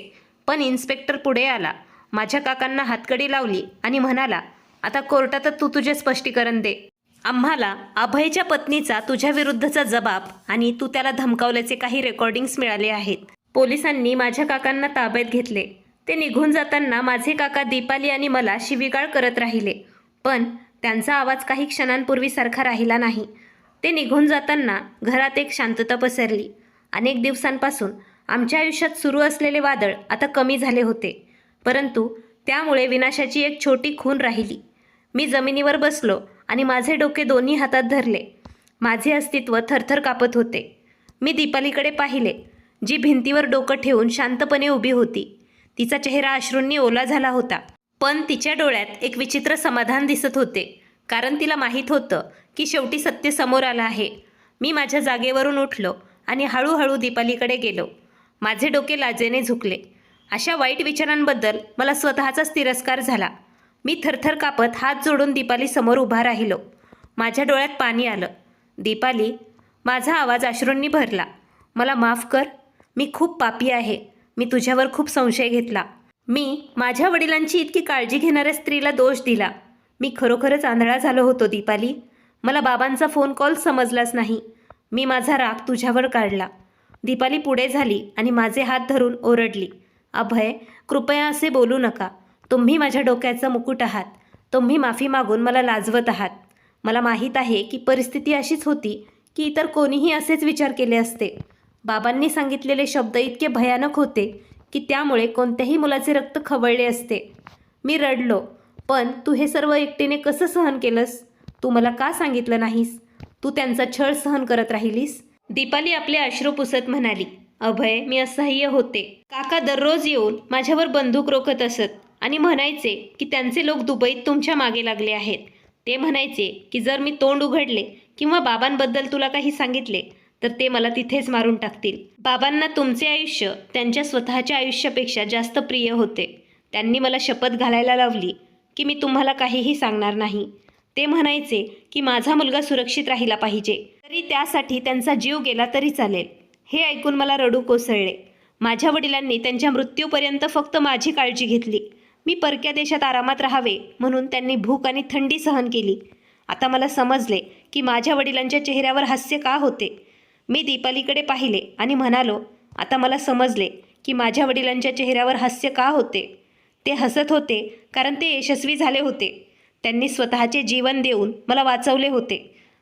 पण इन्स्पेक्टर पुढे आला, माझ्या काकांना हातकडी लावली आणि म्हणाला, आता कोर्टात तू तुझे स्पष्टीकरण दे. आम्हाला अभयच्या पत्नीचा तुझ्या विरुद्धचा जबाब आणि तू त्याला धमकावल्याचे काही रेकॉर्डिंग्स मिळाले आहेत. पोलिसांनी माझ्या काकांना ताब्यात घेतले. ते निघून जाताना माझे काका दीपाली आणि मला शिवीगाळ करत राहिले, पण त्यांचा आवाज काही क्षणांपूर्वीसारखा राहिला नाही. ते निघून जाताना घरात एक शांतता पसरली. अनेक दिवसांपासून आमच्या आयुष्यात सुरू असलेले वादळ आता कमी झाले होते, परंतु त्यामुळे विनाशाची एक छोटी खूण राहिली. मी जमिनीवर बसलो आणि माझे डोके दोन्ही हातात धरले. माझे अस्तित्व थरथर कापत होते. मी दीपालीकडे पाहिले, जी भिंतीवर डोकं ठेवून शांतपणे उभी होती. तिचा चेहरा अश्रूंनी ओला झाला होता, पण तिच्या डोळ्यात एक विचित्र समाधान दिसत होते, कारण तिला माहीत होतं की शेवटी सत्य समोर आलं आहे. मी माझ्या जागेवरून उठलो आणि हळूहळू दीपालीकडे गेलो. माझे डोके लाजेने झुकले. अशा वाईट विचारांबद्दल मला स्वतःचाच तिरस्कार झाला. मी थरथर कापत हात जोडून दीपालीसमोर उभा राहिलो. माझ्या डोळ्यात पाणी आलं. दीपाली, माझा आवाज अश्रूंनी भरला. मला माफ कर. मी खूप पापी आहे. मी तुझ्यावर खूप संशय घेतला. मी माझ्या वडिलांची इतकी काळजी घेणाऱ्या स्त्रीला दोष दिला. मी खरोखरच आंधळा झालो होतो दीपाली. मला बाबांचा फोन कॉल समजलाच नाही. मी माझा राग तुझ्यावर काढला. दीपाली पुढे झाली आणि माझे हात धरून ओरडली, अभय, कृपया असे बोलू नका. तुम्ही माझ्या डोक्याचं मुकुट आहात. तुम्ही माफी मागून मला लाजवत आहात. मला माहीत आहे की परिस्थिती अशीच होती की इतर कोणीही असेच विचार केले असते. बाबांनी सांगितलेले शब्द इतके भयानक होते की त्यामुळे कोणत्याही मुलाचे रक्त खवळले असते. मी रडलो, पण तू हे सर्व एकटीने कसं सहन केलंस? तू मला का सांगितलं नाहीस? तू त्यांचा छळ सहन करत राहिलीस? दीपाली आपले अश्रू पुसत म्हणाली, अभय, मी असह्य होते. काका दररोज येऊन माझ्यावर बंदूक रोखत असत आणि म्हणायचे की त्यांचे लोक दुबईत तुमच्या मागे लागले आहेत. ते म्हणायचे की जर मी तोंड उघडले किंवा बाबांबद्दल तुला काही सांगितले तर ते मला तिथेच मारून टाकतील. बाबांना तुमचे आयुष्य त्यांच्या स्वतःच्या आयुष्यापेक्षा जास्त प्रिय होते. त्यांनी मला शपथ घालायला लावली की मी तुम्हाला काहीही सांगणार नाही. ते म्हणायचे की माझा मुलगा सुरक्षित राहिला पाहिजे, तरी त्यासाठी त्यांचा जीव गेला तरी चालेल. हे ऐकून मला रडू कोसळले. माझ्या वडिलांनी त्यांच्या मृत्यूपर्यंत फक्त माझी काळजी घेतली. मी परक्या देशात आरामात राहावे म्हणून त्यांनी भूक आणि थंडी सहन केली. आता मला समजले की माझ्या वडिलांच्या चेहऱ्यावर हास्य का होते. मी दीपालीकडे पाहिले आणि म्हणालो, आता मला समजले की माझ्या वडिलांच्या चेहऱ्यावर हास्य का होते. ते हसत होते कारण ते यशस्वी झाले होते. त्यांनी स्वतःचे जीवन देऊन मला वाचवले होते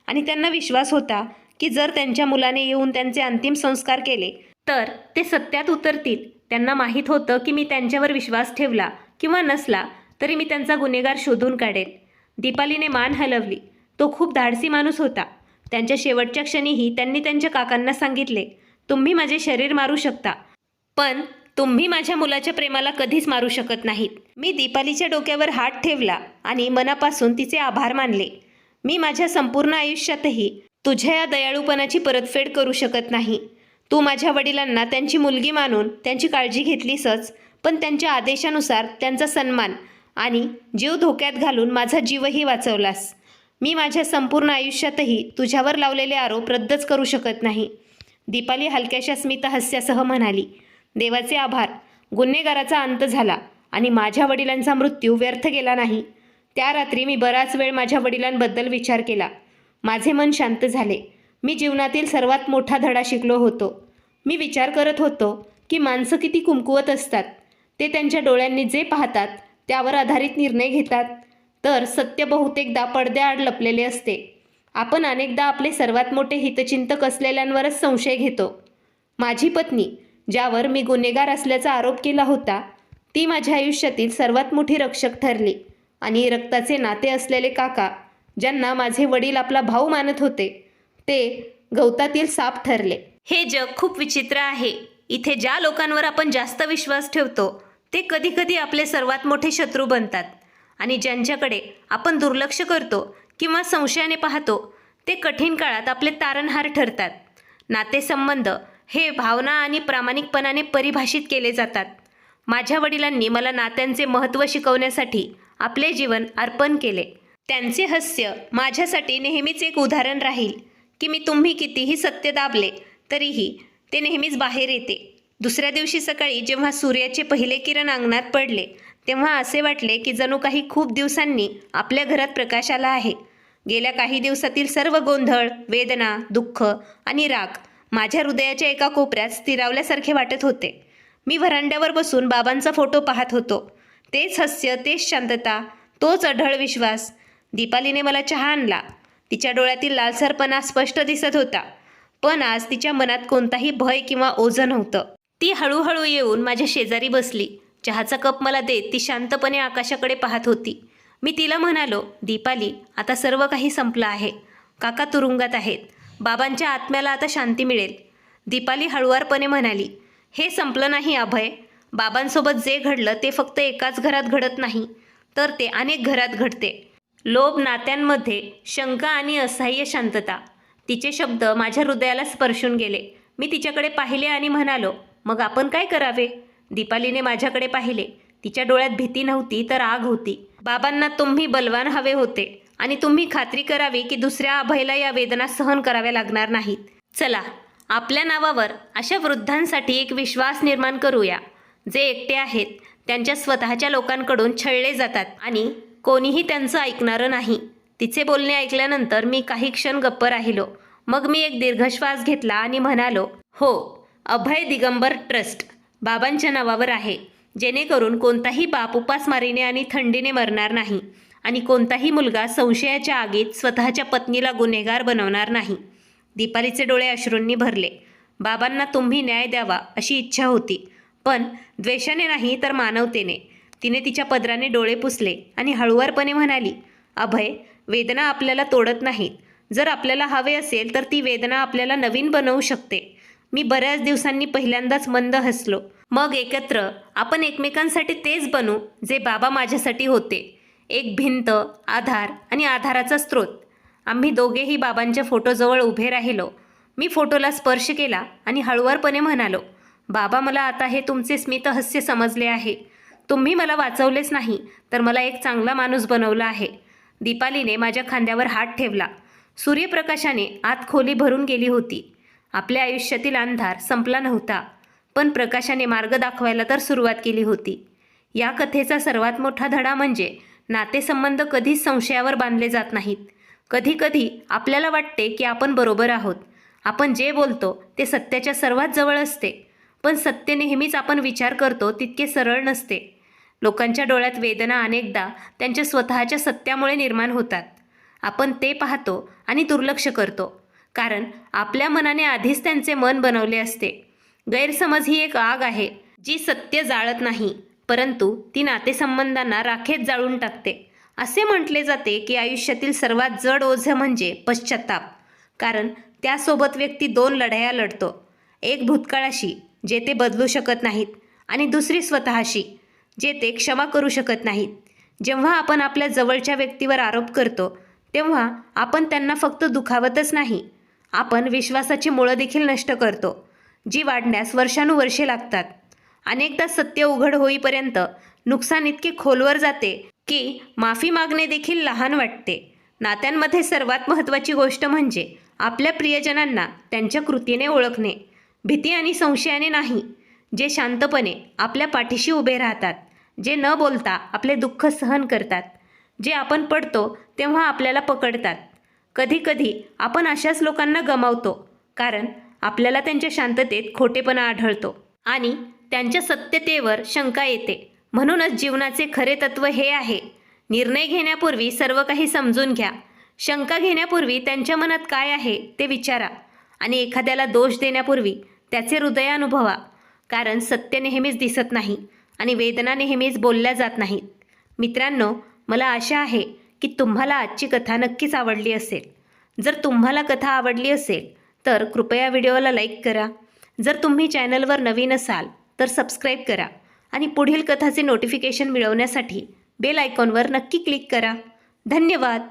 आणि त्यांना विश्वास होता की जर त्यांच्या मुलाने येऊन त्यांचे अंतिम संस्कार केले तर ते सत्यात उतरतील. त्यांना माहीत होतं की मी त्यांच्यावर विश्वास ठेवला किंवा नसला तरी मी त्यांचा गुन्हेगार शोधून काढेल. दीपालीने मान हलवली. तो खूप धाडसी माणूस होता. त्यांच्या शेवटच्या क्षणीही त्यांनी त्यांच्या काकांना सांगितले, तुम्ही माझे शरीर मारू शकता, पण तुम्ही माझ्या मुलाच्या प्रेमाला कधीच मारू शकत नाहीत. मी दीपालीच्या डोक्यावर हात ठेवला आणि मनापासून तिचे आभार मानले. मी माझ्या संपूर्ण आयुष्यातही तुझ्या या दयाळूपणाची परतफेड करू शकत नाही. तू माझ्या वडिलांना त्यांची मुलगी मानून त्यांची काळजी घेतलीसच, पण त्यांच्या आदेशानुसार त्यांचा सन्मान आणि जीव धोक्यात घालून माझा जीवही वाचवलास. मी माझ्या संपूर्ण आयुष्यातही तुझ्यावर लावलेले आरोप रद्दच करू शकत नाही. दीपाली हलक्याशा स्मितहास्यासह म्हणाली, देवाचे आभार. गुन्हेगाराचा अंत झाला आणि माझ्या वडिलांचा मृत्यू व्यर्थ गेला नाही. त्या रात्री मी बराच वेळ माझ्या वडिलांबद्दल विचार केला. माझे मन शांत झाले. मी जीवनातील सर्वात मोठा धडा शिकलो होतो. मी विचार करत होतो की माणसं किती कुमकुवत असतात. ते त्यांच्या डोळ्यांनी जे पाहतात त्यावर आधारित निर्णय घेतात, तर सत्य बहुतेकदा पडद्याआड लपलेले असते. आपण अनेकदा आपले सर्वात मोठे हितचिंतक असलेल्यांवरच संशय घेतो. माझी पत्नी, ज्यावर मी गुन्हेगार असल्याचा आरोप केला होता, ती माझ्या आयुष्यातील सर्वात मोठी रक्षक ठरली. आणि रक्ताचे नाते असलेले काका, ज्यांना माझे वडील आपला भाऊ मानत होते, ते गवतातील साप ठरले. हे जग खूप विचित्र आहे. इथे ज्या लोकांवर आपण जास्त विश्वास ठेवतो ते कधीकधी आपले सर्वात मोठे शत्रू बनतात, आणि ज्यांच्याकडे आपण दुर्लक्ष करतो किंवा संशयाने पाहतो ते कठीण काळात आपले तारणहार ठरतात. नातेसंबंध हे भावना आणि प्रामाणिकपणाने परिभाषित केले जातात. माझ्या वडिलांनी मला नात्यांचे महत्त्व शिकवण्यासाठी आपले जीवन अर्पण केले. त्यांचे हास्य माझ्यासाठी नेहमीच एक उदाहरण राहील की मी तुम्ही कितीही सत्य दाबले तरीही ते नेहमीच बाहेर येते. दुसऱ्या दिवशी सकाळी जेव्हा सूर्याचे पहिले किरण अंगणात पडले तेव्हा असे वाटले की जणू काही खूप दिवसांनी आपल्या घरात प्रकाश आला आहे. गेल्या काही दिवसातील सर्व गोंधळ, वेदना, दुःख आणि राग माझ्या हृदयाच्या एका कोपऱ्यात स्थिरावल्यासारखे वाटत होते. मी व्हरांड्यावर बसून बाबांचा फोटो पाहत होतो. तेच हास्य, तेच शांतता, तोच अढळ विश्वास. दीपालीने मला चहा आणला. तिच्या डोळ्यातील लालसरपणा स्पष्ट दिसत होता, पण आज तिच्या मनात कोणताही भय किंवा ओझं नव्हतं. ती हळूहळू येऊन माझ्या शेजारी बसली. चहाचा कप मला देत ती शांतपणे आकाशाकडे पाहत होती. मी तिला म्हणालो, दीपाली, आता सर्व काही संपलं आहे. काका तुरुंगात आहेत. बाबांच्या आत्म्याला आता शांती मिळेल. दीपाली हळुवारपणे म्हणाली, हे संपलं नाही अभय. बाबांसोबत जे घडलं ते फक्त एकाच घरात घडत नाही, तर ते अनेक घरात घडते. लोभ, नात्यांमध्ये शंका आणि असह्य शांतता. तिचे शब्द माझ्या हृदयाला स्पर्शून गेले. मी तिच्याकडे पाहिले आणि म्हणालो, मग आपण काय करावे? दीपालीने माझ्याकडे पाहिले. तिच्या डोळ्यात भीती नव्हती तर आग होती. बाबांना तुम्ही बलवान हवे होते आणि तुम्ही खात्री करावी की दुसऱ्या अभयला या वेदना सहन कराव्या लागणार नाहीत. चला, आपल्या नावावर अशा वृद्धांसाठी एक विश्वास निर्माण करूया, जे एकटे आहेत, त्यांच्या स्वतःच्या लोकांकडून छळले जातात आणि कोणीही त्यांचं ऐकणारं नाही. तिचे बोलणे ऐकल्यानंतर मी काही क्षण गप्प राहिलो. मग मी एक दीर्घ श्वास घेतला आणि म्हणालो, हो, अभय दिगंबर ट्रस्ट बाबांच्या नावावर आहे, जेणेकरून कोणताही बाप उपासमारीने आणि थंडीने मरणार नाही आणि कोणताही मुलगा संशयाच्या आगीत स्वतःच्या पत्नीला गुन्हेगार बनवणार नाही. दीपालीचे डोळे अश्रूंनी भरले. बाबांना तुम्ही न्याय द्यावा अशी इच्छा होती, पण द्वेषाने नाही तर मानवतेने. तिने तिच्या पदराने डोळे पुसले आणि हळुवारपणे म्हणाली, अभय, वेदना आपल्याला तोडत नाहीत. जर आपल्याला हवे असेल तर ती वेदना आपल्याला नवीन बनवू शकते. मी बऱ्याच दिवसांनी पहिल्यांदाच मंद हसलो. मग एकत्र आपण एकमेकांसाठी तेच बनू जे बाबा माझ्यासाठी होते, एक भिंत, आधार आणि आधाराचा स्रोत. आम्ही दोघेही बाबांच्या फोटोजवळ उभे राहिलो. मी फोटोला स्पर्श केला आणि हळुवारपणे म्हणालो, बाबा, मला आता हे तुमचे स्मितहास्य समजले आहे. तुम्ही मला वाचवलेच नाही तर मला एक चांगला माणूस बनवला आहे. दीपालीने माझ्या खांद्यावर हात ठेवला. सूर्यप्रकाशाने आत खोली भरून गेली होती. आपल्या आयुष्यातील अंधार संपला नव्हता, पण प्रकाशाने मार्ग दाखवायला तर सुरुवात केली होती. या कथेचा सर्वात मोठा धडा म्हणजे नातेसंबंध कधीच संशयावर बांधले जात नाहीत. कधीकधी आपल्याला वाटते की आपण बरोबर आहोत. आपण जे बोलतो ते सत्याच्या सर्वात जवळ असते, पण सत्य नेहमीच आपण विचार करतो तितके सरळ नसते. लोकांच्या डोळ्यात वेदना अनेकदा त्यांच्या स्वतःच्या सत्यामुळे निर्माण होतात. आपण ते पाहतो आणि दुर्लक्ष करतो, कारण आपल्या मनाने आधीच त्यांचे मन बनवले असते. गैरसमज ही एक आग आहे जी सत्य जाळत नाही, परंतु ती नातेसंबंधांना राखेत जाळून टाकते. असे म्हटले जाते की आयुष्यातील सर्वात जड ओझं म्हणजे पश्चाताप, कारण त्यासोबत व्यक्ती दोन लढाया लढतो. एक भूतकाळाशी, जे ते बदलू शकत नाहीत, आणि दुसरी स्वतःशी, जे ते क्षमा करू शकत नाहीत. जेव्हा आपण आपल्या जवळच्या व्यक्तीवर आरोप करतो, तेव्हा आपण त्यांना फक्त दुखावतच नाही, आपण विश्वासाची मुळं देखील नष्ट करतो, जी वाढण्यास वर्षानुवर्षे लागतात. अनेकदा सत्य उघड होईपर्यंत नुकसान इतके खोलवर जाते की माफी मागणे देखील लहान वाटते. नात्यांमध्ये सर्वात महत्त्वाची गोष्ट म्हणजे आपल्या प्रियजनांना त्यांच्या कृतीने ओळखणे, भीती आणि संशयाने नाही. जे शांतपणे आपल्या पाठीशी उभे राहतात, जे न बोलता आपले दुःख सहन करतात, जे आपण पडतो तेव्हा आपल्याला पकडतात. कधीकधी आपण अशाच लोकांना गमावतो, कारण आपल्याला त्यांच्या शांततेत खोटेपणा आढळतो आणि त्यांच्या सत्यतेवर शंका येते. म्हणूनच जीवनाचे खरे तत्त्व हे आहे, निर्णय घेण्यापूर्वी सर्व काही समजून घ्या. शंका घेण्यापूर्वी त्यांच्या मनात काय आहे ते विचारा आणि एखाद्याला दोष देण्यापूर्वी त्याचे हृदय अनुभवा, कारण सत्य नेहमीच दिसत नाही आणि वेदना नेहमीच बोलल्या जात नाहीत. मित्रांनो, मला आशा आहे की तुम्हाला आजची कथा नक्कीच आवडली असेल. जर तुम्हाला कथा आवडली असेल तर कृपया व्हिडिओला लाईक करा. जर तुम्ही चॅनलवर नवीन असाल तर सबस्क्राईब करा आणि पुढील कथाचे नोटिफिकेशन मिळवण्यासाठी बेल आयकॉनवर नक्की क्लिक करा. धन्यवाद.